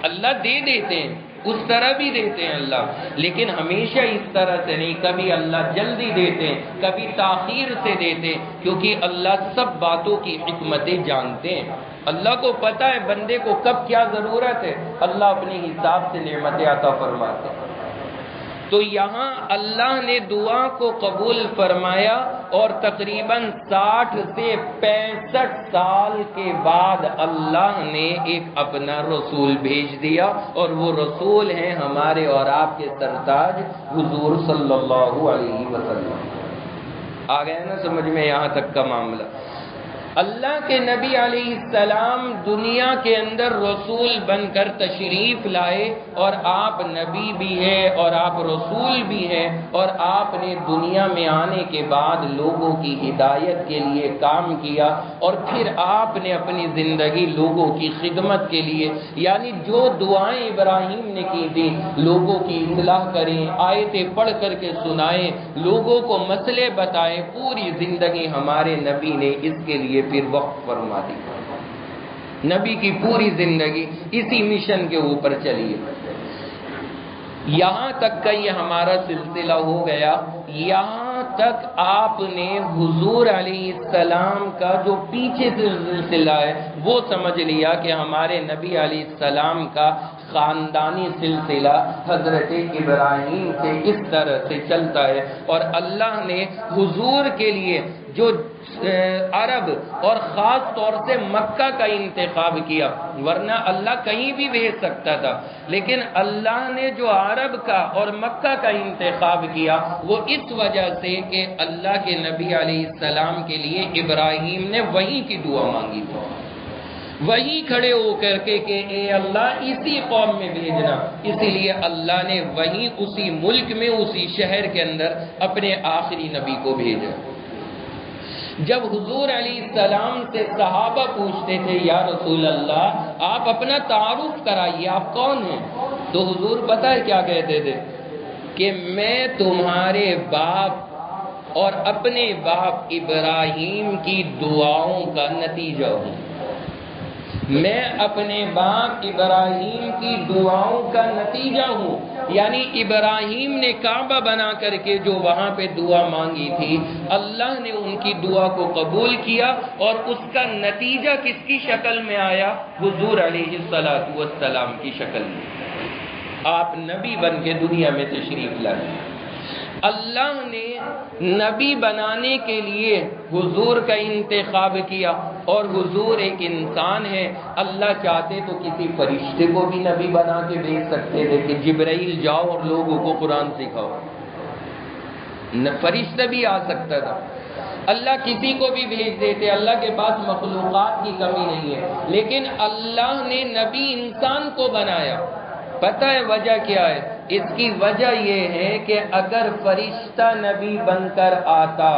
اللہ دے دیتے ہیں، اس طرح بھی دیتے ہیں اللہ، لیکن ہمیشہ اس طرح سے نہیں۔ کبھی اللہ جلدی دیتے ہیں، کبھی تاخیر سے دیتے ہیں، کیونکہ اللہ سب باتوں کی حکمتیں جانتے ہیں۔ اللہ کو پتہ ہے بندے کو کب کیا ضرورت ہے، اللہ اپنے حساب سے نعمتیں عطا فرماتے ہیں۔ تو یہاں اللہ نے دعا کو قبول فرمایا اور تقریباً 60 سے 65 سال کے بعد اللہ نے ایک اپنا رسول بھیج دیا، اور وہ رسول ہیں ہمارے اور آپ کے سرتاج حضور صلی اللہ علیہ وسلم۔ آ گیا نا سمجھ میں یہاں تک کا معاملہ؟ اللہ کے نبی علیہ السلام دنیا کے اندر رسول بن کر تشریف لائے، اور آپ نبی بھی ہیں اور آپ رسول بھی ہیں، اور آپ نے دنیا میں آنے کے بعد لوگوں کی ہدایت کے لیے کام کیا، اور پھر آپ نے اپنی زندگی لوگوں کی خدمت کے لیے، یعنی جو دعائیں ابراہیم نے کی تھی، لوگوں کی اصلاح کریں، آیتیں پڑھ کر کے سنائیں، لوگوں کو مسئلے بتائیں، پوری زندگی ہمارے نبی نے اس کے لیے پھر وقف فرما دی۔ نبی کی پوری زندگی اسی مشن کے اوپر چلی ہے۔ یہاں تک کا یہ ہمارا سلسلہ ہو گیا، یہاں تک آپ نے حضور علیہ السلام کا جو پیچھے سے سلسلہ ہے وہ سمجھ لیا کہ ہمارے نبی علیہ السلام کا خاندانی سلسلہ حضرت ابراہیم سے اس طرح سے چلتا ہے، اور اللہ نے حضور کے لیے جو عرب اور خاص طور سے مکہ کا انتخاب کیا، ورنہ اللہ کہیں بھی بھیج سکتا تھا، لیکن اللہ نے جو عرب کا اور مکہ کا انتخاب کیا وہ اس وجہ سے کہ اللہ کے نبی علیہ السلام کے لیے ابراہیم نے وہیں کی دعا مانگی تھی، وہی کھڑے ہو کر کے کہ اے اللہ اسی قوم میں بھیجنا، اسی لیے اللہ نے وہیں اسی ملک میں اسی شہر کے اندر اپنے آخری نبی کو بھیجا۔ جب حضور علیہ السلام سے صحابہ پوچھتے تھے یا رسول اللہ آپ اپنا تعارف کرائیے، آپ کون ہیں؟ تو حضور پتہ ہے کیا کہتے تھے کہ میں تمہارے باپ اور اپنے باپ ابراہیم کی دعاؤں کا نتیجہ ہوں، میں اپنے باپ ابراہیم کی دعاؤں کا نتیجہ ہوں۔ یعنی ابراہیم نے کعبہ بنا کر کے جو وہاں پہ دعا مانگی تھی، اللہ نے ان کی دعا کو قبول کیا، اور اس کا نتیجہ کس کی شکل میں آیا؟ حضور علیہ السلام کی شکل میں۔ آپ نبی بن کے دنیا میں تشریف لائے۔ اللہ نے نبی بنانے کے لیے حضور کا انتخاب کیا، اور حضور ایک انسان ہے، اللہ چاہتے تو کسی فرشتے کو بھی نبی بنا کے بھیج سکتے تھے کہ جبرائیل جاؤ اور لوگوں کو قرآن سکھاؤ، فرشتہ بھی آ سکتا تھا، اللہ کسی کو بھی بھیج دیتے، اللہ کے پاس مخلوقات کی کمی نہیں ہے، لیکن اللہ نے نبی انسان کو بنایا۔ پتہ ہے وجہ کیا ہے؟ اس کی وجہ یہ ہے کہ اگر فرشتہ نبی بن کر آتا،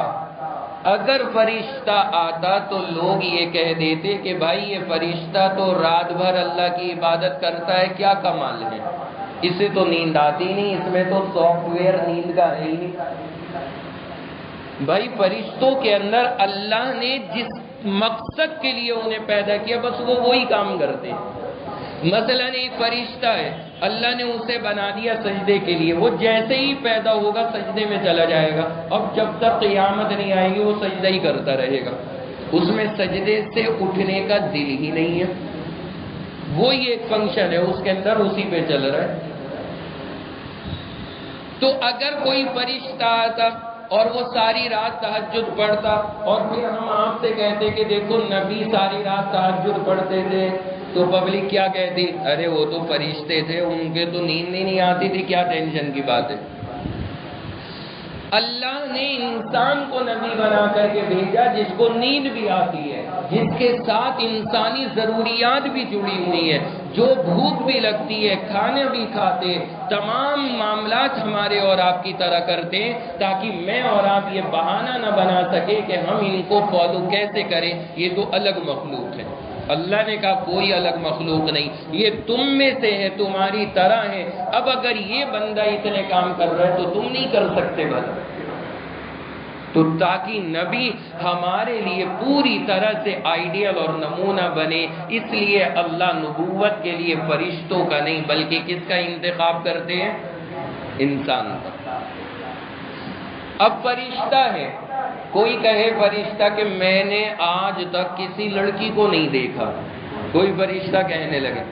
اگر فرشتہ آتا تو لوگ یہ کہہ دیتے کہ بھائی یہ فرشتہ تو رات بھر اللہ کی عبادت کرتا ہے، کیا کمال ہے، اسے تو نیند آتی نہیں، اس میں تو سافٹ ویئر نیند کا ہے ہی نہیں۔ بھائی فرشتوں کے اندر اللہ نے جس مقصد کے لیے انہیں پیدا کیا بس وہ وہی کام کرتے ہیں۔ مثلا ایک فرشتہ ہے، اللہ نے اسے بنا دیا سجدے کے لیے، وہ جیسے ہی پیدا ہوگا سجدے میں چلا جائے گا، اب جب تک قیامت نہیں آئے گی وہ سجدہ ہی کرتا رہے گا، اس میں سجدے سے اٹھنے کا دل ہی نہیں ہے، وہی ایک فنکشن ہے اس کے اندر، اسی پہ چل رہا ہے۔ تو اگر کوئی فرشتہ آتا اور وہ ساری رات تہجد پڑھتا، اور پھر ہم آپ سے کہتے کہ دیکھو نبی ساری رات تہجد پڑھتے تھے، تو پبلک کیا کہتی؟ ارے وہ تو فرشتے تھے، ان کے تو نیند ہی نہیں آتی تھی، کیا ٹینشن کی بات ہے۔ اللہ نے انسان کو نبی بنا کر کے بھیجا جس کو نیند بھی آتی ہے، جس کے ساتھ انسانی ضروریات بھی جڑی ہوئی ہیں، جو بھوک بھی لگتی ہے کھانا بھی کھاتے، تمام معاملات ہمارے اور آپ کی طرح کرتے ہیں تاکہ میں اور آپ یہ بہانہ نہ بنا سکے کہ ہم ان کو فالو کیسے کریں، یہ تو الگ مخلوق ہے۔ اللہ نے کہا کوئی الگ مخلوق نہیں، یہ تم میں سے ہے، تمہاری طرح ہے۔ اب اگر یہ بندہ اتنے کام کر رہا ہے تو تم نہیں کر سکتے بھلا؟ تو تاکہ نبی ہمارے لیے پوری طرح سے آئیڈیل اور نمونہ بنے، اس لیے اللہ نبوت کے لیے فرشتوں کا نہیں بلکہ کس کا انتخاب کرتے ہیں؟ انسان کا۔ اب فرشتہ ہے، کوئی کہے فرشتہ کہ میں نے آج تک کسی لڑکی کو نہیں دیکھا، کوئی فرشتہ کہنے لگے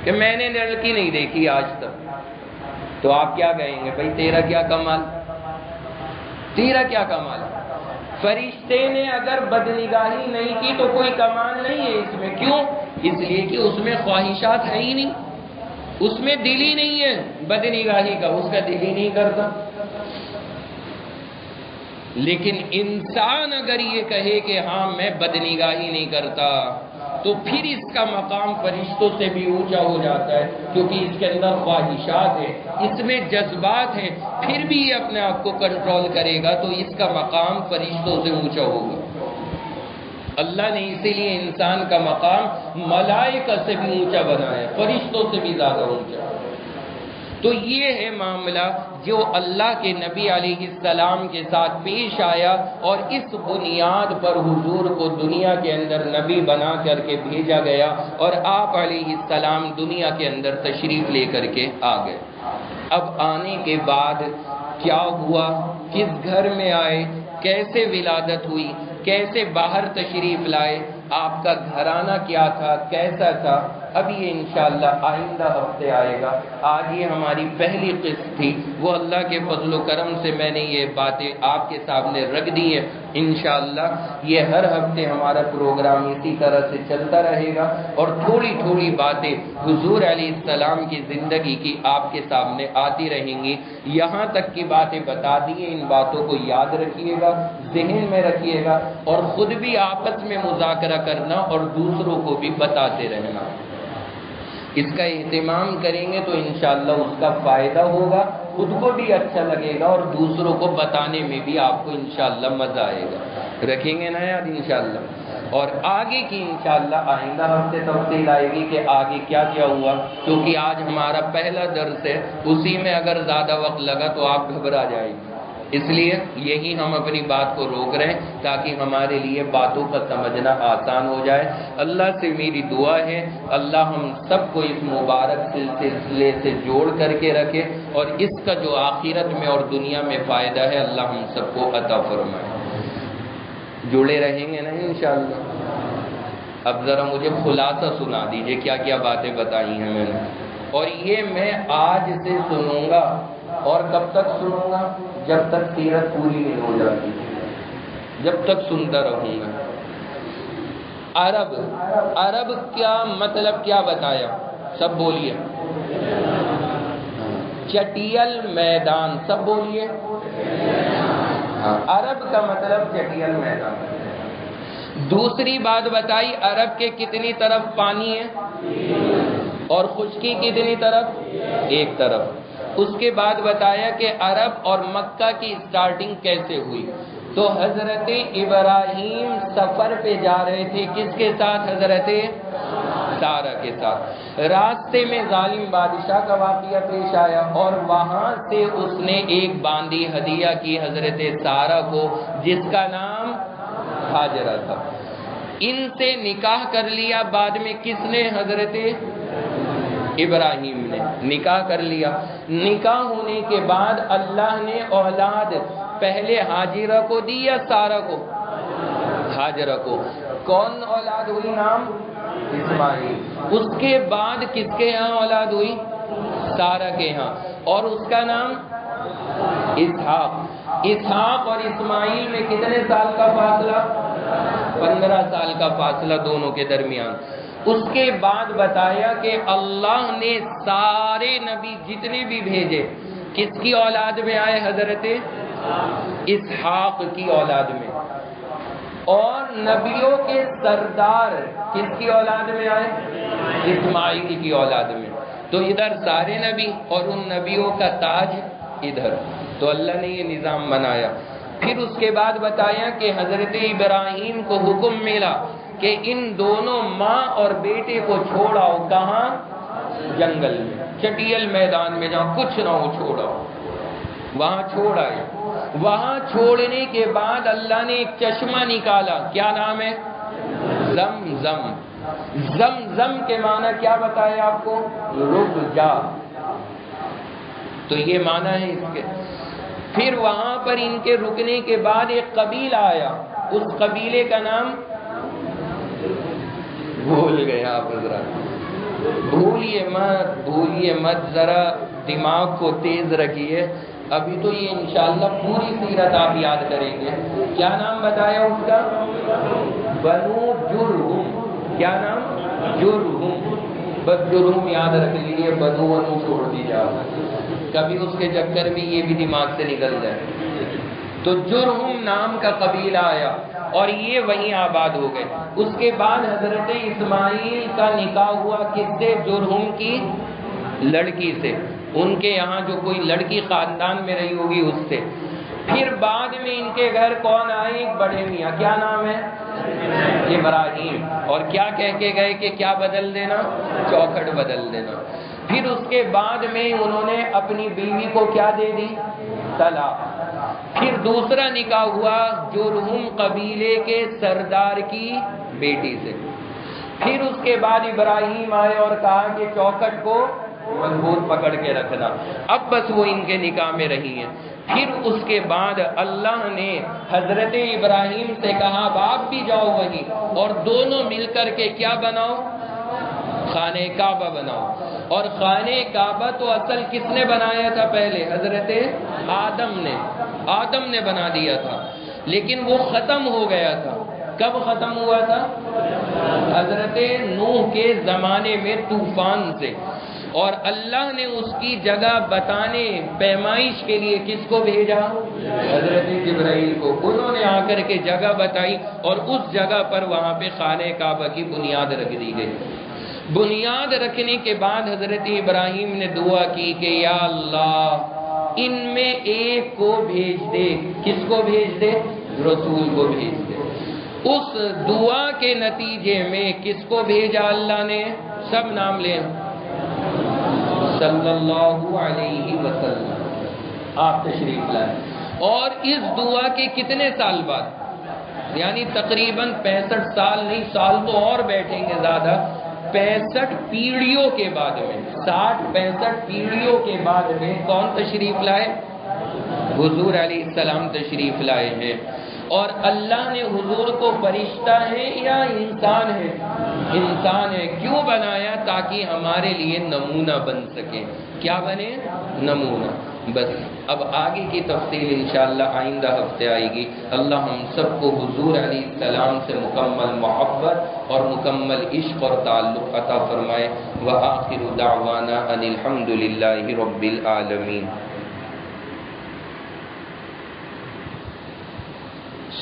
کہ میں نے لڑکی نہیں دیکھی آج تک، تو آپ کیا کہیں گے؟ بھائی تیرا کیا کمال، تیرا کیا کمال؟ فرشتے نے اگر بدنگاہی نہیں کی تو کوئی کمال نہیں ہے اس میں۔ کیوں؟ اس لیے کہ اس میں خواہشات ہے ہی نہیں، اس میں دل ہی نہیں ہے بدنگاہی کا، اس کا دل ہی نہیں کرتا۔ لیکن انسان اگر یہ کہے کہ ہاں میں بدنگاہی نہیں کرتا تو پھر اس کا مقام فرشتوں سے بھی اونچا ہو جاتا ہے، کیونکہ اس کے اندر خواہشات ہیں، اس میں جذبات ہیں، پھر بھی یہ اپنے آپ کو کنٹرول کرے گا تو اس کا مقام فرشتوں سے اونچا ہوگا۔ اللہ نے اسی لیے انسان کا مقام ملائکہ سے بھی اونچا بنایا، فرشتوں سے بھی زیادہ اونچا۔ تو یہ ہے معاملہ جو اللہ کے نبی علیہ السلام کے ساتھ پیش آیا، اور اس بنیاد پر حضور کو دنیا کے اندر نبی بنا کر کے بھیجا گیا، اور آپ علیہ السلام دنیا کے اندر تشریف لے کر کے آ گئے۔ اب آنے کے بعد کیا ہوا، کس گھر میں آئے، کیسے ولادت ہوئی، کیسے باہر تشریف لائے، آپ کا گھرانہ کیا تھا، کیسا تھا، اب یہ انشاءاللہ آئندہ ہفتے آئے گا۔ آج یہ ہماری پہلی قسط تھی، وہ اللہ کے فضل و کرم سے میں نے یہ باتیں آپ کے سامنے رکھ دی ہیں۔ انشاءاللہ یہ ہر ہفتے ہمارا پروگرام اسی طرح سے چلتا رہے گا، اور تھوڑی تھوڑی باتیں حضور علیہ السلام کی زندگی کی آپ کے سامنے آتی رہیں گی۔ یہاں تک کی باتیں بتا دی ہیں، ان باتوں کو یاد رکھیے گا، ذہن میں رکھیے گا، اور خود بھی آپس میں مذاکرہ کرنا اور دوسروں کو بھی بتاتے رہنا۔ اس کا اہتمام کریں گے تو انشاءاللہ اس کا فائدہ ہوگا، خود کو بھی اچھا لگے گا، اور دوسروں کو بتانے میں بھی آپ کو انشاءاللہ مزہ آئے گا۔ رکھیں گے نا یار انشاءاللہ؟ اور آگے کی انشاءاللہ آئندہ ہفتے تفصیل آئے گی کہ آگے کیا کیا ہوا، کیونکہ آج ہمارا پہلا درس ہے، اسی میں اگر زیادہ وقت لگا تو آپ گھبرا جائیں گے، اس لیے یہی ہم اپنی بات کو روک رہے ہیں تاکہ ہمارے لیے باتوں کا سمجھنا آسان ہو جائے۔ اللہ سے میری دعا ہے اللہ ہم سب کو اس مبارک سلسلے سے جوڑ کر کے رکھے، اور اس کا جو آخرت میں اور دنیا میں فائدہ ہے اللہ ہم سب کو عطا فرمائے۔ جڑے رہیں گے نا انشاءاللہ؟ اب ذرا مجھے خلاصہ سنا دیجئے کیا کیا باتیں بتائی ہیں میں نے، اور یہ میں آج سے سنوں گا، اور کب تک سنوں گا؟ جب تک سیرت پوری نہیں ہو جاتی، جب تک سنتا رہوں گا۔ عرب کیا مطلب کیا بتایا؟ سب بولیے۔ چٹیل میدان، سب بولیے۔ عرب کا مطلب چٹیل میدان۔ دوسری بات بتائی، عرب کے کتنی طرف پانی ہے اور خشکی کتنی طرف؟ ایک طرف۔ اس کے بعد بتایا کہ عرب اور مکہ کی سٹارٹنگ کیسے ہوئی۔ تو حضرت ابراہیم سفر پہ جا رہے تھے، کس کے ساتھ؟ حضرت سارہ کے ساتھ۔ راستے میں ظالم بادشاہ کا واقعہ پیش آیا، اور وہاں سے اس نے ایک باندی ہدیہ کی حضرت سارہ کو، جس کا نام ہاجرہ تھا۔ ان سے نکاح کر لیا بعد میں کس نے؟ حضرت ابراہیم نے نکاح کر لیا۔ نکاح ہونے کے بعد اللہ نے اولاد پہلے ہاجرہ کو دی یا سارہ کو؟ ہاجرہ کو۔ کون اولاد ہوئی؟ نام اسماعیل۔ اس کے بعد کس کے ہاں اولاد ہوئی؟ سارہ کے ہاں، اور اس کا نام اسحاق۔ اسحاق اور اسماعیل میں کتنے سال کا فاصلہ؟ 15 سال کا فاصلہ دونوں کے درمیان۔ اس کے بعد بتایا کہ اللہ نے سارے نبی جتنے بھی بھیجے کس کی اولاد میں آئے؟ حضرت اسحاق کی اولاد میں۔ اور نبیوں کے سردار کس کی اولاد میں آئے؟ اسماعیل کی اولاد میں، تو ادھر سارے نبی اور ان نبیوں کا تاج ادھر، تو اللہ نے یہ نظام بنایا۔ پھر اس کے بعد بتایا کہ حضرت ابراہیم کو حکم ملا کہ ان دونوں ماں اور بیٹے کو چھوڑاؤ، کہاں؟ جنگل میں، چٹیل میدان میں، جہاں کچھ نہ ہو، چھوڑاؤ۔ وہاں چھوڑ آئے۔ وہاں چھوڑنے کے بعد اللہ نے ایک چشمہ نکالا، کیا نام ہے؟ زمزم۔ زمزم کے معنی کیا بتایا آپ کو؟ رک جا، تو یہ معنی ہے اس کے۔ پھر وہاں پر ان کے رکنے کے بعد ایک قبیلہ آیا، اس قبیلے کا نام بھول گیا آپ حضرات، بھولیے مت، ذرا دماغ کو تیز رکھیے، ابھی تو یہ انشاءاللہ پوری سیرت آپ یاد کریں گے۔ کیا نام بتایا اس کا؟ بنو جرہم۔ کیا نام؟ جرہم۔ بس جرہم یاد رکھ لیجیے، بنو چھوڑ دی جاؤ، کبھی اس کے چکر میں یہ بھی دماغ سے نکل جائے۔ تو جرہم نام کا قبیلہ آیا اور یہ وہیں آباد ہو گئے۔ اس کے بعد حضرت اسماعیل کا نکاح ہوا کس سے؟ جرہم کی لڑکی سے، ان کے یہاں جو کوئی لڑکی خاندان میں رہی ہوگی اس سے۔ پھر بعد میں ان کے گھر کون آئے؟ ایک بڑے میاں، کیا نام ہے؟ ابراہیم۔ اور کیا کہہ کے گئے کہ کیا بدل دینا؟ چوکھٹ بدل دینا۔ پھر اس کے بعد میں انہوں نے اپنی بیوی کو کیا دے دی؟ طلاق۔ پھر دوسرا نکاح ہوا جرہم قبیلے کے سردار کی بیٹی سے۔ پھر اس کے بعد ابراہیم آئے اور کہا کہ چوکھٹ کو مضبوط پکڑ کے رکھنا، اب بس وہ ان کے نکاح میں رہی ہیں۔ پھر اس کے بعد اللہ نے حضرت ابراہیم سے کہا آپ بھی جاؤ وہیں اور دونوں مل کر کے کیا بناؤ؟ خانہ کعبہ بناؤ۔ اور خانہ کعبہ تو اصل کس نے بنایا تھا؟ پہلے حضرت آدم نے بنا دیا تھا، لیکن وہ ختم ہو گیا تھا۔ کب ختم ہوا تھا؟ حضرت نوح کے زمانے میں طوفان سے۔ اور اللہ نے اس کی جگہ بتانے پیمائش کے لیے کس کو بھیجا؟ حضرت جبرائیل کو۔ انہوں نے آ کر کے جگہ بتائی اور اس جگہ پر وہاں پہ خانہ کعبہ کی بنیاد رکھ دی گئی۔ بنیاد رکھنے کے بعد حضرت ابراہیم نے دعا کی کہ یا اللہ ان میں ایک کو بھیج دے۔ کس کو بھیج دے؟ رسول کو بھیج دے۔ اس دعا کے نتیجے میں کس کو بھیجا اللہ نے؟ سب نام لیں، صلی اللہ علیہ وسلم، آپ تشریف لائیں۔ اور اس دعا کے کتنے سال بعد؟ یعنی تقریباً 65 سال نہیں، سال تو اور بیٹھیں گے زیادہ، 65 پیڑھیوں کے بعد میں، 65 پیڑھیوں کے بعد میں کون تشریف لائے؟ حضور علیہ السلام تشریف لائے ہیں۔ اور اللہ نے حضور کو فرشتہ ہے یا انسان ہے؟ انسان ہے۔ کیوں بنایا؟ تاکہ ہمارے لیے نمونہ بن سکے۔ کیا بنے؟ نمونہ۔ بس اب آگے کی تفصیل انشاءاللہ آئندہ ہفتے آئے گی۔ اللہ ہم سب کو حضور علیہ السلام سے مکمل محبت اور مکمل عشق اور تعلق عطا فرمائے۔ وآخر دعوانا ان الحمد للہ رب العالمین۔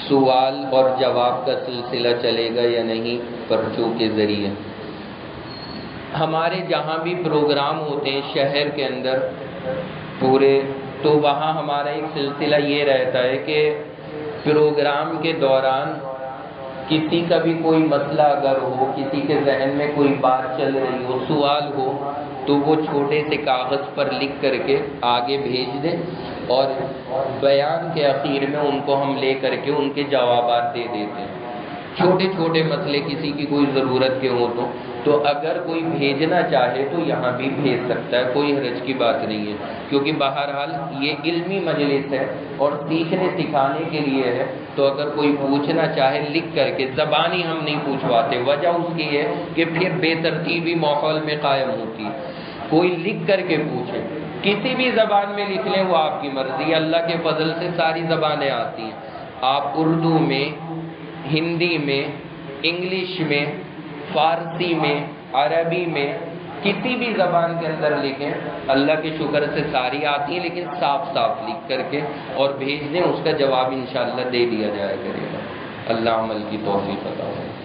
سوال اور جواب کا سلسلہ چلے گا یا نہیں پرچوں کے ذریعے؟ ہمارے جہاں بھی پروگرام ہوتے ہیں شہر کے اندر پورے، تو وہاں ہمارا ایک سلسلہ یہ رہتا ہے کہ پروگرام کے دوران کسی کا بھی کوئی مسئلہ اگر ہو، کسی کے ذہن میں کوئی بات چل رہی ہو، سوال ہو، تو وہ چھوٹے سے کاغذ پر لکھ کر کے آگے بھیج دیں اور بیان کے اخیر میں ان کو ہم لے کر کے ان کے جوابات دے دیتے ہیں۔ چھوٹے چھوٹے مسئلے کسی کی کوئی ضرورت کے ہو تو اگر کوئی بھیجنا چاہے تو یہاں بھی بھیج سکتا ہے، کوئی حرج کی بات نہیں ہے، کیونکہ بہرحال یہ علمی مجلس ہے اور سیکھنے سکھانے کے لیے ہے۔ تو اگر کوئی پوچھنا چاہے لکھ کر کے، زبانی ہم نہیں پوچھواتے، وجہ اس کی ہے کہ پھر بے ترتیبی ماحول میں قائم ہوتی ہے۔ کوئی لکھ کر کے پوچھے، کسی بھی زبان میں لکھ لیں، وہ آپ کی مرضی، اللہ کے فضل سے ساری زبانیں آتی ہیں۔ آپ اردو میں، ہندی میں، انگلش میں، فارسی میں، عربی میں، کسی بھی زبان کے اندر لکھیں، اللہ کے شکر سے ساری آتی ہیں، لیکن صاف صاف لکھ کر کے اور بھیج دیں، اس کا جواب انشاءاللہ دے دیا جائے کرے گا۔ اللہ عمل کی توفیق عطا فرمائے۔